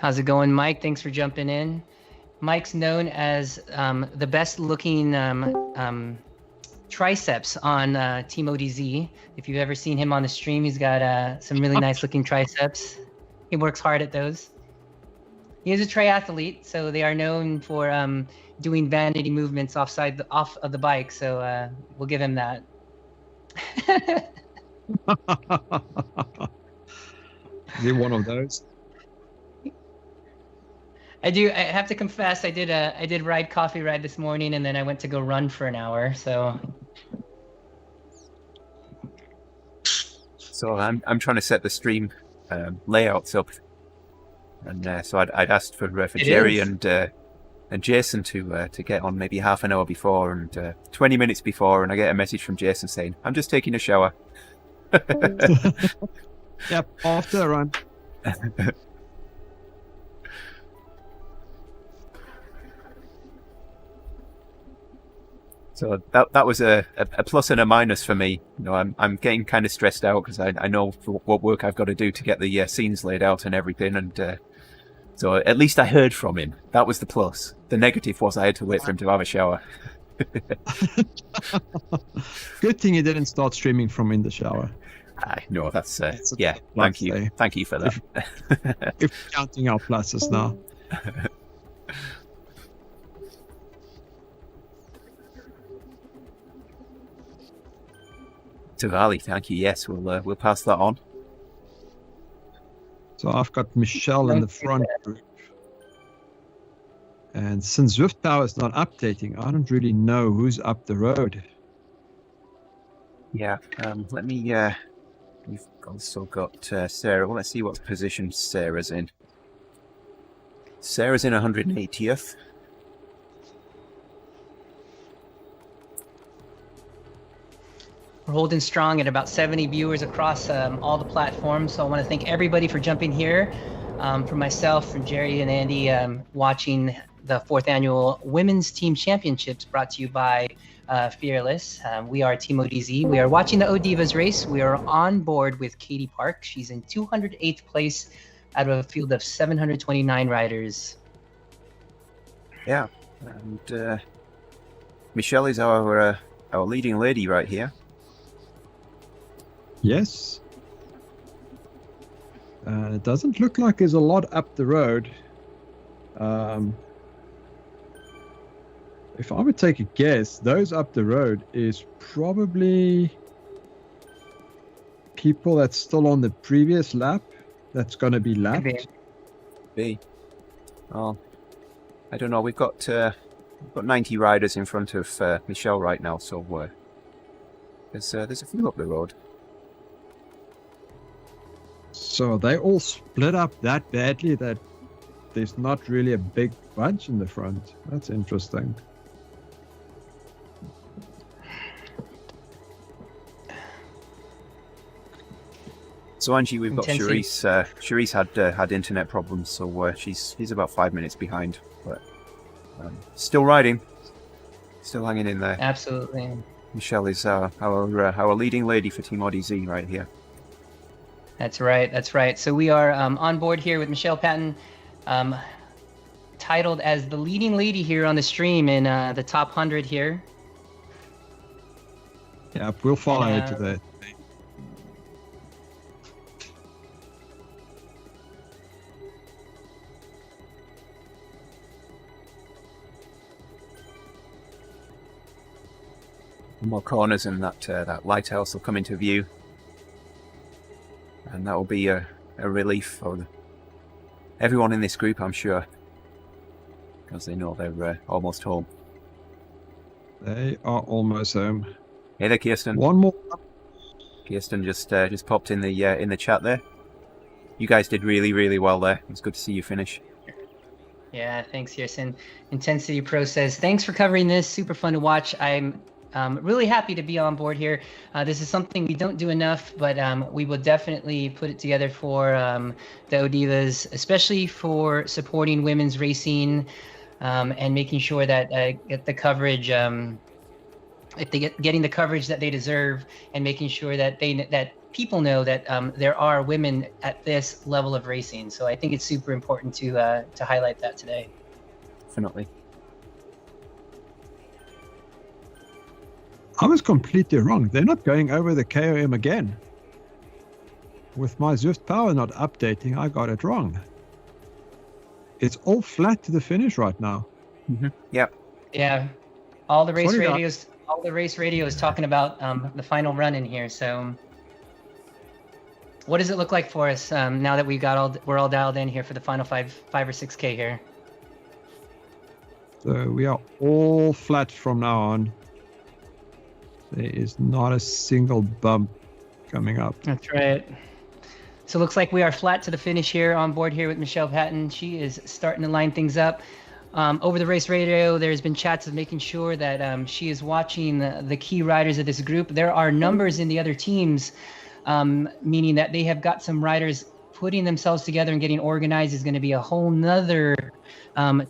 How's it going, Mike? Thanks for jumping in. Mike's known as the best looking triceps on TeamODZ. If you've ever seen him on the stream, he's got some really nice looking triceps. He works hard at those. He is a triathlete, so they are known for doing vanity movements off of the bike. So we'll give him that. Is he one of those? I have to confess, I did ride coffee ride this morning, and then I went to go run for an hour. So I'm trying to set the stream layouts up, and so I'd asked for Jerry and Jason to get on maybe half an hour before and 20 minutes before, and I get a message from Jason saying, "I'm just taking a shower." Yep, after a run. So that was a plus and a minus for me. You know, I'm getting kind of stressed out because I know what work I've got to do to get the scenes laid out and everything, and so at least I heard from him. That was the plus. The negative was I had to wait for him to have a shower. Good thing you didn't start streaming from in the shower. No, that's yeah. Thank you for that. If we're counting our pluses now. To Ali, thank you. Yes, we'll pass that on. So I've got Michelle in the front group. And since Zwift Power is not updating, I don't really know who's up the road. Yeah, let me, we've also got Sarah. Well, let's see what position Sarah's in. Sarah's in 180th. we're holding strong at about 70 viewers across all the platforms. So I want to thank everybody for jumping here. For myself, from Jerry and Andy, watching the 4th annual Women's Team Championships brought to you by Fearless. We are TeamODZ. We are watching the OdivaZ race. We are on board with Katie Park. She's in 208th place out of a field of 729 riders. Yeah, and Michelle is our leading lady right here. Yes. It doesn't look like there's a lot up the road. If I would take a guess, those up the road is probably people that's still on the previous lap that's going to be lapped. B. Oh, I don't know. We've got 90 riders in front of Michelle right now, so There's a few up the road. So they all split up that badly that there's not really a big bunch in the front. That's interesting. So Angie, we've got Intensity. Charisse. Charisse had internet problems, so she's about 5 minutes behind, but still riding, still hanging in there. Absolutely. Michelle is our leading lady for TeamODZ right here. That's right. That's right. So we are on board here with Michelle Patton, titled as the leading lady here on the stream in the top 100 here. Yeah, we'll follow And, her to that. More corners and that lighthouse will come into view, and that will be a relief for everyone in this group, I'm sure, because they know they're almost home. They are almost home. Hey there, Kirsten. One more. Kirsten just popped in the chat there. You guys did really well there. It's good to see you finish. Yeah, thanks, Kirsten. Intensity Pro says, thanks for covering this. Super fun to watch. I'm really happy to be on board here. This is something we don't do enough, but we will definitely put it together for the OdivaZ, especially for supporting women's racing and making sure that get the coverage, if they getting the coverage that they deserve, and making sure that that people know that there are women at this level of racing. So I think it's super important to highlight that today. Definitely. I was completely wrong. They're not going over the KOM again. With my Zwift power not updating, I got it wrong. It's all flat to the finish right now. Mm-hmm. Yep. Yeah, all the race Sorry, Doc. radios, talking about the final run in here. So, what does it look like for us now that we're all dialed in here for the final five or 6K here? So we are all flat from now on. There is not a single bump coming up. That's right. So it looks like we are flat to the finish here on board here with Michelle Patton. She is starting to line things up. Over the race radio, there's been chats of making sure that she is watching the key riders of this group. There are numbers in the other teams, meaning that they have got some riders putting themselves together and getting organized is going to be a whole nother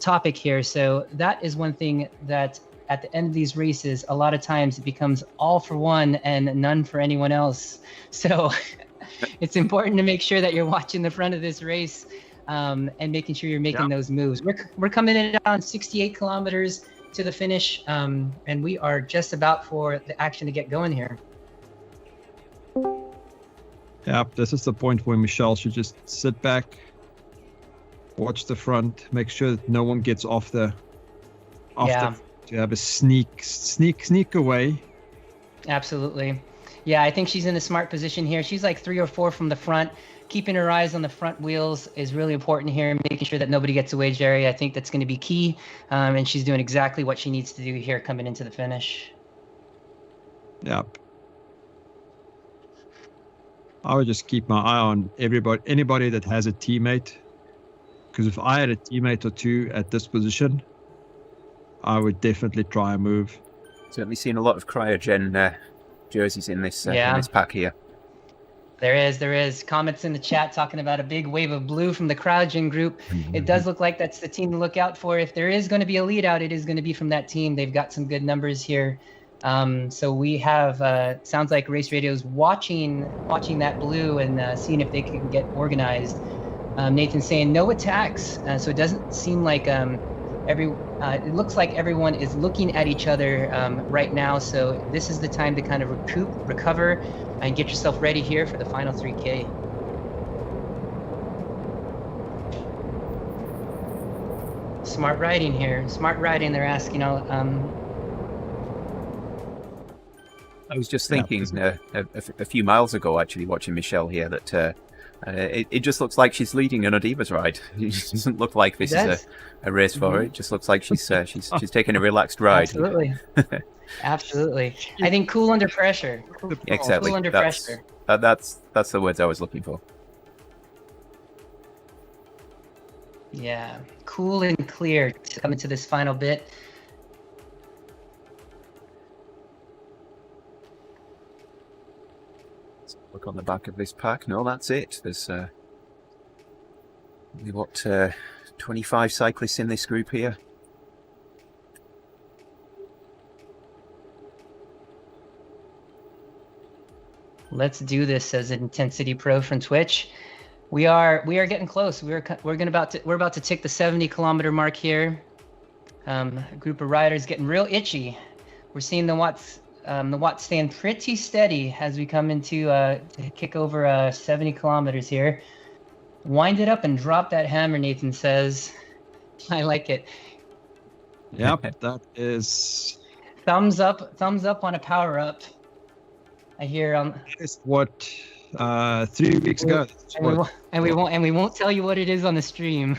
topic here. So that is one thing that at the end of these races, a lot of times it becomes all for one and none for anyone else. So it's important to make sure that you're watching the front of this race and making sure you're making those moves. We're coming in down 68 kilometers to the finish, and we are just about for the action to get going here. Yeah, this is the point where Michelle should just sit back, watch the front, make sure that no one gets off the to have a sneak away. Absolutely. Yeah, I think she's in a smart position here. She's like 3 or 4 from the front. Keeping her eyes on the front wheels is really important here, making sure that nobody gets away, Jerry. I think that's going to be key. And she's doing exactly what she needs to do here coming into the finish. Yep. I would just keep my eye on anybody that has a teammate. Because if I had a teammate or two at this position, I would definitely try and move. Certainly seen a lot of cryogen jerseys in this pack here. There is. Comments in the chat talking about a big wave of blue from the cryogen group. It does look like that's the team to look out for. If there is going to be a lead out, it is going to be from that team. They've got some good numbers here. So we have, sounds like Race Radio's watching that blue and seeing if they can get organized. Nathan's saying no attacks. So it doesn't seem like it looks like everyone is looking at each other right now. So this is the time to kind of recover, and get yourself ready here for the final 3K. Smart riding here. Smart riding, they're asking. I was just thinking a few miles ago, actually, watching Michelle here, that It just looks like she's leading an OdivaZ ride. It doesn't look like this is a race for her. It just looks like she's taking a relaxed ride. Absolutely. Absolutely. I think cool under pressure. Exactly. Cool under pressure. That's the words I was looking for. Yeah. Cool and clear to come into this final bit. Look on the back of this pack. No, that's it. There's only what 25 cyclists in this group here. Let's do this, says Intensity Pro from Twitch. We are getting close. We're about to tick the 70-kilometer mark here. A group of riders getting real itchy. We're seeing the watts stand pretty steady as we come into to kick over 70 kilometers here. Wind it up and drop that hammer, Nathan says. I like it. Yep, that is. Thumbs up on a power up. I hear That is what 3 weeks ago. We won't tell you what it is on the stream.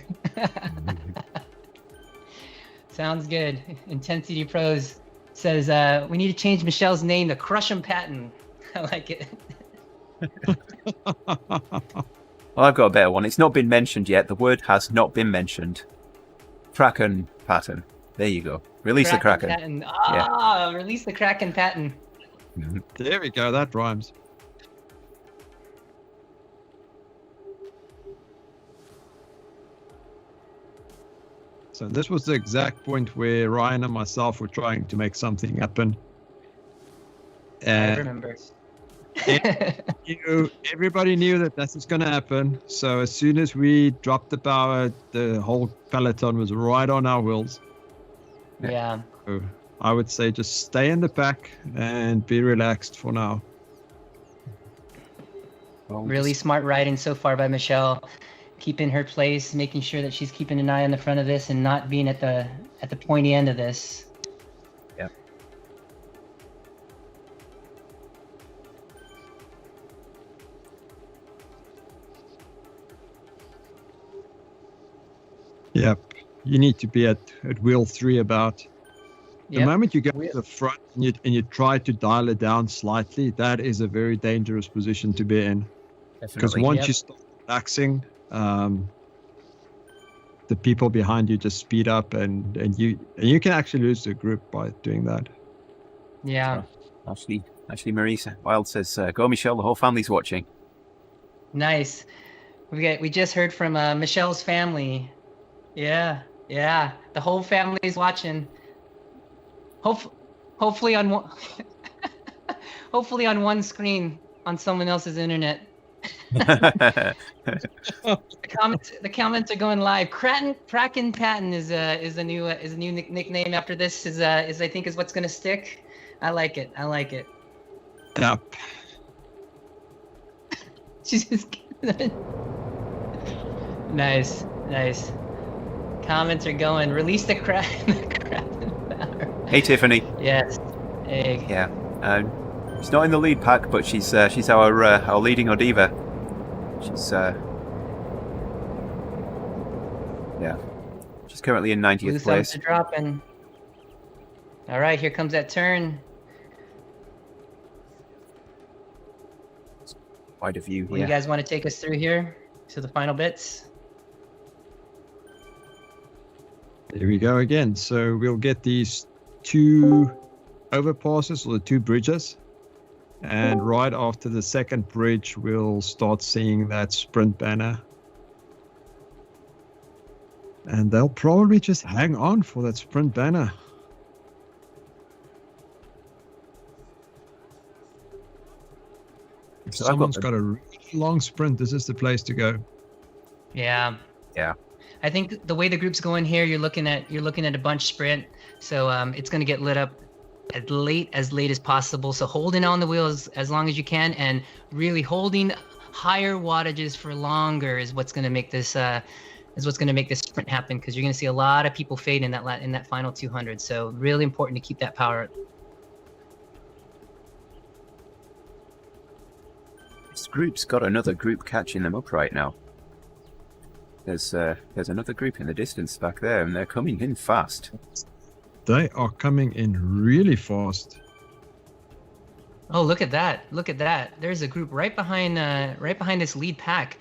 Sounds good. Intensity Pros says we need to change Michelle's name to Crush 'em Patton. I like it. Well, I've got a better one. It's not been mentioned yet. The word has not been mentioned. Kraken pattern. There you go. Release the Kraken. Patton. Ah, yeah. Release the Kraken pattern. There we go. That rhymes. So this was the exact point where Ryan and myself were trying to make something happen. I remember. Everybody knew that this was going to happen. So as soon as we dropped the power, the whole peloton was right on our wheels. Yeah. So I would say just stay in the pack and be relaxed for now. Really smart riding so far by Michelle. Keeping her place, making sure that she's keeping an eye on the front of this and not being at the pointy end of this. Yep. Yep. You need to be at wheel 3 about. The moment you get to the front and you try to dial it down slightly, that is a very dangerous position to be in. Because once you start relaxing, the people behind you just speed up and you can actually lose the group by doing that. Yeah. Ashley Marisa Wild says, "Go Michelle, the whole family's watching." Nice. We just heard from Michelle's family. Yeah, the whole family's watching. Hopefully on one, hopefully on one screen on someone else's internet. The comments are going live. Kraken Patton is a new nickname after this. Is I think is what's gonna stick. I like it. Yep. She's just nice. Comments are going. Release the Kraken power. Hey Tiffany. Yes. Hey. Yeah. She's not in the lead pack, but she's our leading OdivaZ. She's she's currently in 90th place. Dropping. All right, here comes that turn. Wide of view. What do you guys want to take us through here to the final bits? There we go again. So we'll get these 2 overpasses or the 2 bridges. And right after the second bridge, we'll start seeing that sprint banner. And they'll probably just hang on for that sprint banner. If someone's got a really long sprint, this is the place to go. Yeah. I think the way the group's going here, you're looking at a bunch sprint, so it's going to get lit up as late as possible. So holding on the wheels as long as you can, and really holding higher wattages for longer is what's going to make this sprint happen. Because you're going to see a lot of people fade in that final 200. So really important to keep that power. This group's got another group catching them up right now. There's another group in the distance back there, and they're coming in fast. They are coming in really fast. Oh, look at that! Look at that! There's a group right behind this lead pack.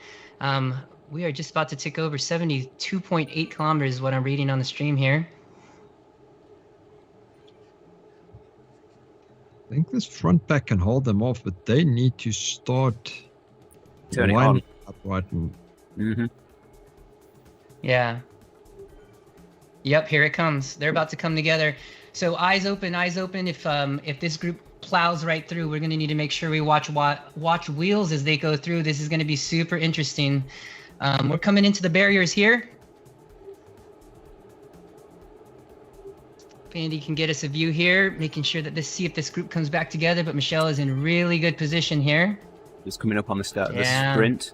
We are just about to tick over 72.8 kilometers, is what I'm reading on the stream here. I think this front pack can hold them off, but they need to start Turn it winding on. up right. Mm-hmm. Yeah. Yep, here it comes. They're about to come together. So eyes open, eyes open. If this group plows right through, we're going to need to make sure we watch wheels as they go through. This is going to be super interesting. We're coming into the barriers here. If Andy can get us a view here, making sure that see if this group comes back together. But Michelle is in really good position here. Just coming up on the start of the Yeah. sprint.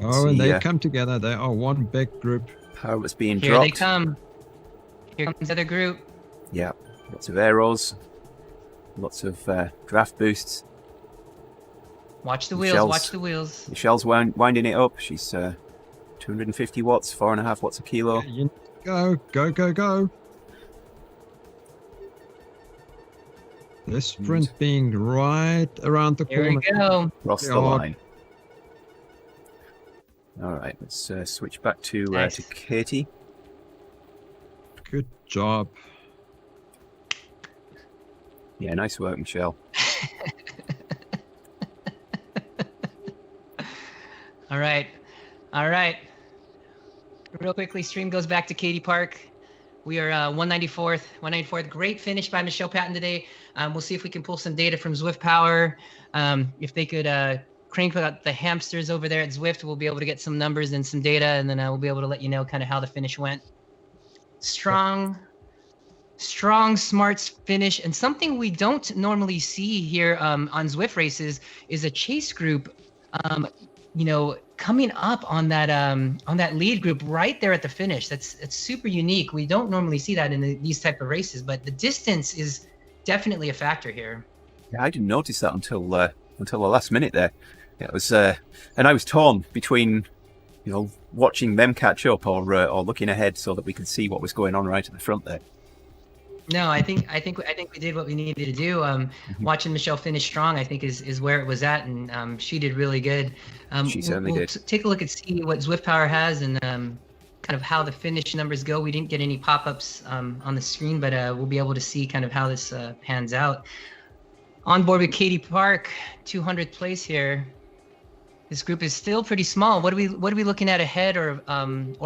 Oh, and See, they come together. They are one big group. Power was being Here dropped. they come. Here comes the other group. Yeah, lots of arrows, lots of draft boosts. Watch the wheels, Michelle's- watch the wheels. Michelle's winding it up. She's 250 watts, 4.5 watts a kilo. Okay, you go, go, go, go. The sprint being right around the Here we corner. go. Across the Yeah. line. All right, let's switch back to Nice. Katie. Good job. Yeah, nice work, Michelle. All right. All right. Real quickly, stream goes back to Katie Park. We are 194th. Great finish by Michelle Patton today. We'll see if we can pull some data from Zwift Power. If they could crank out the hamsters over there at Zwift, we'll be able to get some numbers and some data, and then we'll be able to let you know kind of how the finish went. Strong, smart finish. And something we don't normally see here on Zwift races is a chase group, coming up on that lead group right there at the finish. It's super unique. We don't normally see that in these type of races, but the distance is definitely a factor here. Yeah, I didn't notice that until the last minute there. It was, and I was torn between, watching them catch up or looking ahead so that we could see what was going on right at the front there. No, I think we did what we needed to do. Watching Michelle finish strong, I think is where it was at, and she did really good. She certainly did. Take a look and see what Zwift Power has and kind of how the finish numbers go. We didn't get any pop-ups on the screen, but we'll be able to see kind of how this pans out. On board with Katie Park, 200th place here. This group is still pretty small. What are we looking at ahead or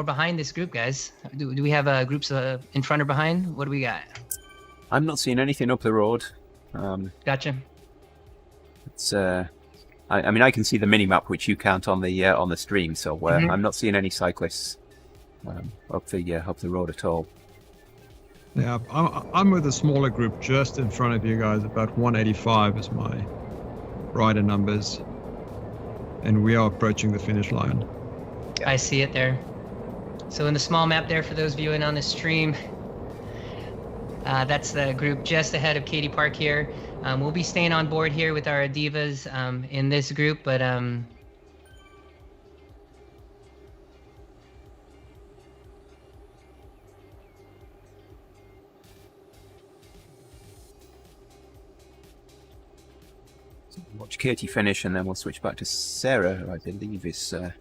behind this group, guys? Do we have groups in front or behind? What do we got? I'm not seeing anything up the road. Gotcha. It's I mean I can see the mini map which you can't on the stream, so I'm not seeing any cyclists up the road at all. Yeah, I'm with a smaller group just in front of you guys. About 185 is my rider numbers. And we are approaching the finish line. I see it there. So in the small map there, for those viewing on the stream, that's the group just ahead of Katie Park here. We'll be staying on board here with our OdivaZ in this group, but Watch Katie finish, and then we'll switch back to Sarah, who I believe is up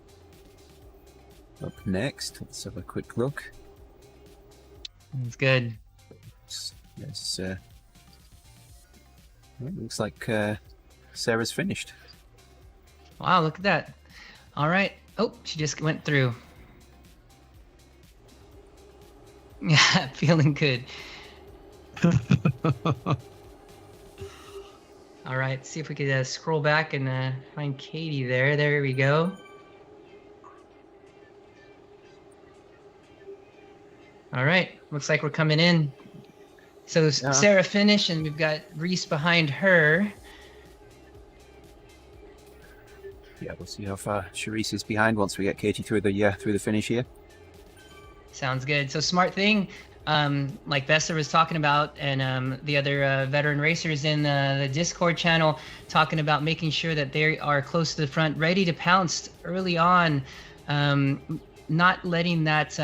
next. Let's have a quick look. it's good. Yes, it looks like Sarah's finished. Wow, look at that. All right. Oh, she just went through. Yeah, feeling good. All right, see if we could scroll back and find Katie there. There we go. All right, looks like we're coming in. So Yeah. Sarah finished, and we've got Reese behind her. Yeah, we'll see how far Charisse is behind once we get Katie through the finish here. Sounds good. So smart thing, like Besser was talking about, and the other veteran racers in the Discord channel talking about making sure that they are close to the front, ready to pounce early on, not letting that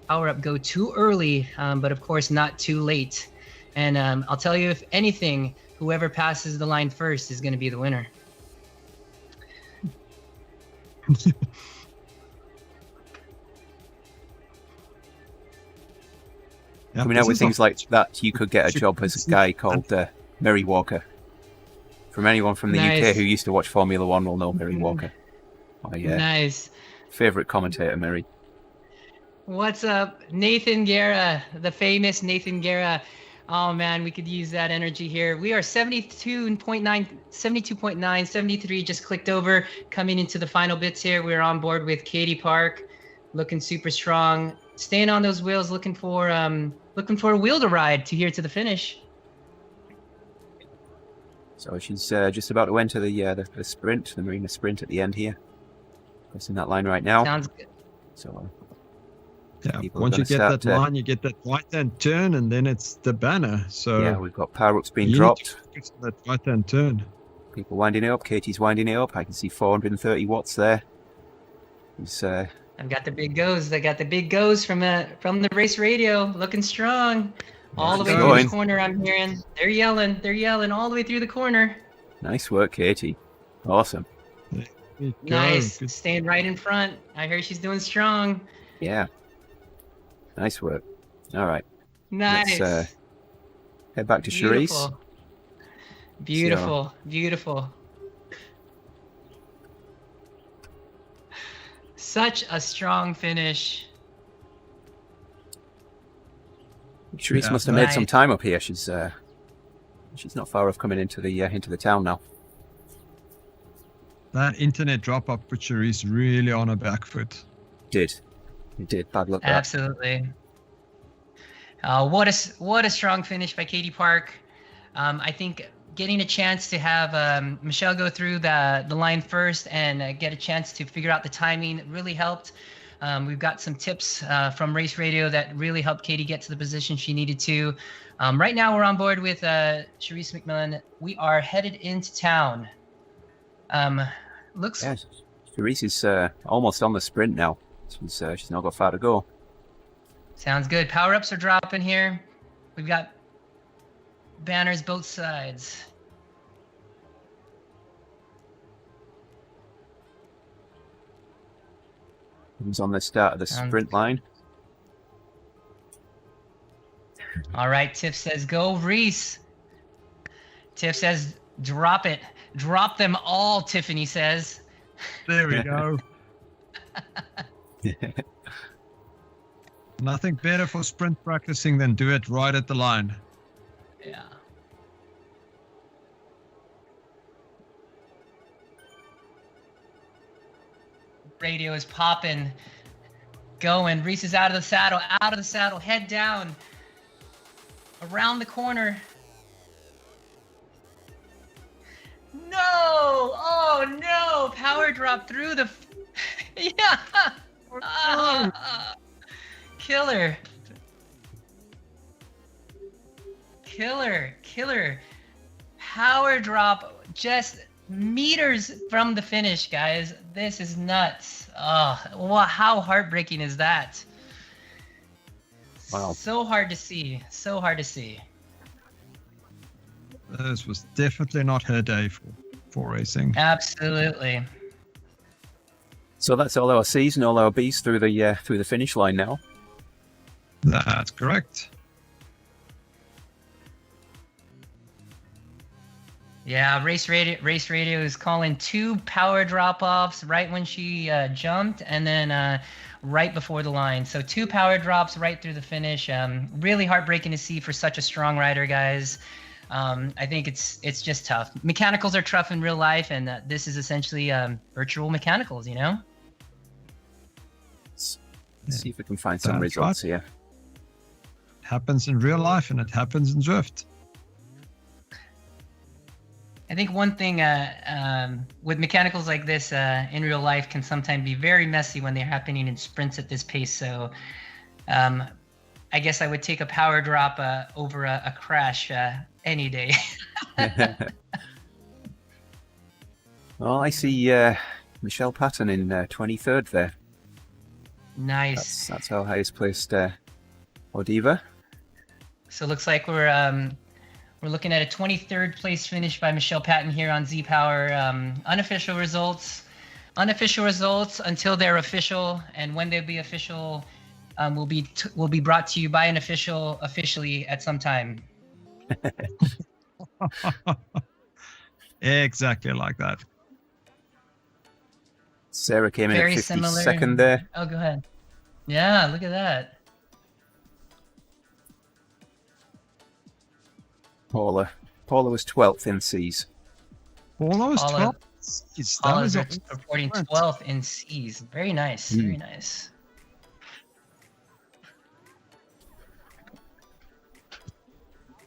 power up go too early, but of course not too late. And I'll tell you, if anything, whoever passes the line first is going to be the winner. Yeah, Coming out with things like that, you could get a job as a guy called Mary Walker. From anyone from the UK who used to watch Formula One will know Mary Walker. My Nice. favourite commentator, Mary. What's up, Nathan Guerra, the famous Nathan Guerra. Oh man, we could use that energy here. We are 72.9, 73 just clicked over, coming into the final bits here. We're on board with Katie Park, looking super strong, staying on those wheels, looking for a wheel to ride to here to the finish. So she's just about to enter the sprint, the Marina sprint at the end here. Crossing that line right now. Sounds good. So yeah, once you get that line, you get that right-hand turn, and then it's the banner. So yeah, we've got power ups being dropped. That right-hand turn. People winding it up. Katie's winding it up. I can see 430 watts there. It's, I've got the big goes. I got the big goes from the race radio, looking strong. All the way through the corner, I'm hearing. They're yelling all the way through the corner. Nice work, Katie. Awesome. Nice. Staying right in front. I hear she's doing strong. Yeah. Nice work. All right. Nice. Let's head back to Charisse. Beautiful. Such a strong finish. Charisse must have made some time up here. She's not far off coming into the town now. That internet drop off put Charisse really on her back foot. It did. Bad luck. Absolutely. What a strong finish by Katie Park. I think getting a chance to have Michelle go through the line first and get a chance to figure out the timing really helped. We've got some tips from Race Radio that really helped Katie get to the position she needed to. Right now we're on board with Charisse McMillan. We are headed into town. Looks. Yeah, Charisse is almost on the sprint now. She's not got far to go. Sounds good. Power ups are dropping here. We've got banners both sides. Who's on the start of the sprint line? All right, Tiff says go Reese. Tiff says drop it. Drop them all, Tiffany says. There we go. Nothing better for sprint practicing than do it right at the line. Yeah. Radio is popping, going. Reese is out of the saddle, head down, around the corner. No! Oh no! Power drop through the. Yeah. Killer. Power drop just meters from the finish, guys. This is nuts. Oh, how heartbreaking is that? Wow. So hard to see. This was definitely not her day for racing. Absolutely. So that's all our C's and all our B's through the finish line now. That's correct. Yeah, race radio is calling 2 power drop-offs right when she jumped, and then right before the line. So 2 power drops right through the finish. Really heartbreaking to see for such a strong rider, guys. I think it's just tough. Mechanicals are tough in real life, and this is essentially virtual mechanicals, you know? Let's see if we can find some results here. It happens in real life, and it happens in drift. I think one thing with mechanicals like this in real life can sometimes be very messy when they're happening in sprints at this pace. So I guess I would take a power drop over a crash any day. Well, I see Michelle Patton in 23rd there. Nice. That's our highest placed OdivaZ. So it looks like we're looking at a 23rd place finish by Michelle Patton here on Z Power. Unofficial results until they're official, and when they'll be official, will be brought to you by an official officially at some time. Exactly like that. Sarah came in Very at 52nd similar. there. Oh, go ahead. Yeah, look at that. Paula was 12th in C's. Paula was Paula- 12. Paula is reporting 12th in C's. Very nice. Very nice.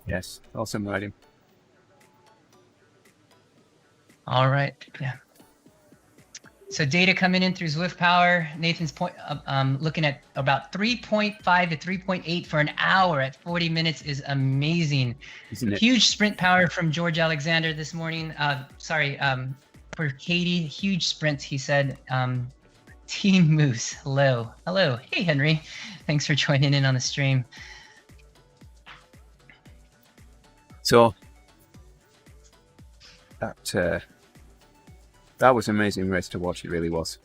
Yes, awesome riding. All right. Yeah. So data coming in through Zwift Power. Nathan's looking at about 3.5 to 3.8 for an hour at 40 minutes is amazing. Isn't it? Huge sprint power from George Alexander this morning. For Katie, huge sprint, he said. Team Moose, hello. Hello. Hey, Henry. Thanks for joining in on the stream. So that was an amazing race to watch. It really was.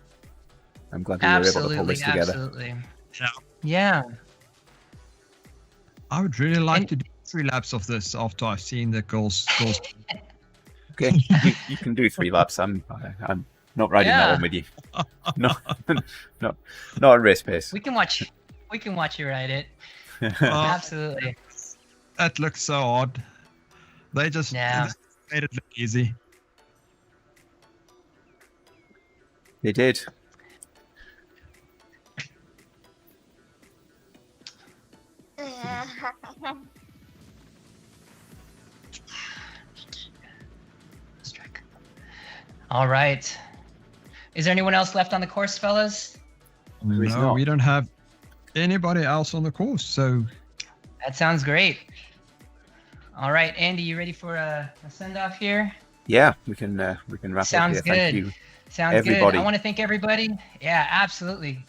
I'm glad we were able to pull this together. Absolutely. Yeah. Yeah. I would really like to do 3 laps of this after I've seen the girls. Okay, you can do 3 laps. I'm not riding that one with you. No, not at race pace. We can watch you ride it. Oh, Absolutely. that looks so odd. They just made it look easy. They did. All right. Is there anyone else left on the course, fellas? No, we don't have anybody else on the course, so That sounds great. All right, Andy, you ready for a send-off here? Yeah, we can wrap up here. Sounds Thank good. you, Sounds everybody. good. I want to thank everybody. Yeah, absolutely.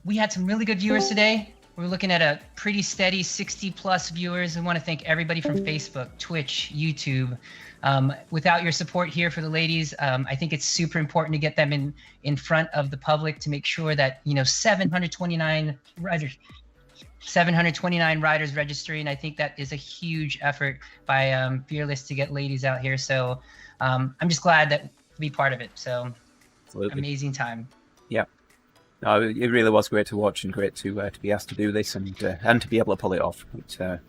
We had some really good viewers today. We're looking at a pretty steady 60 plus viewers. I want to thank everybody from Facebook, Twitch, YouTube. Without your support here for the ladies, I think it's super important to get them in front of the public to make sure that 729 riders registering. I think that is a huge effort by Fearless to get ladies out here. So I'm just glad to be part of it. So Absolutely. amazing time. Yeah. No, it really was great to watch and great to be asked to do this and to be able to pull it off. But,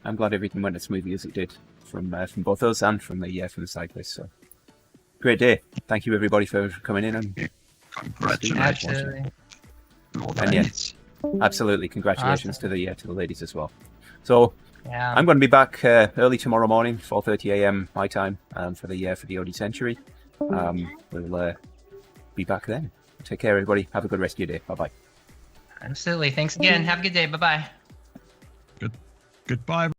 I'm glad everything went as smoothly as it did from both us and from the cyclists. So great day. Thank you everybody for coming in and congratulations. And yes, absolutely congratulations Awesome. to the ladies as well. So Yeah. I'm going to be back early tomorrow morning, 4:30 a.m. my time, for the OD Century. We'll be back then. Take care, everybody. Have a good rest of your day. Bye bye. Absolutely. Thanks again. Have a good day. Bye-bye. Goodbye.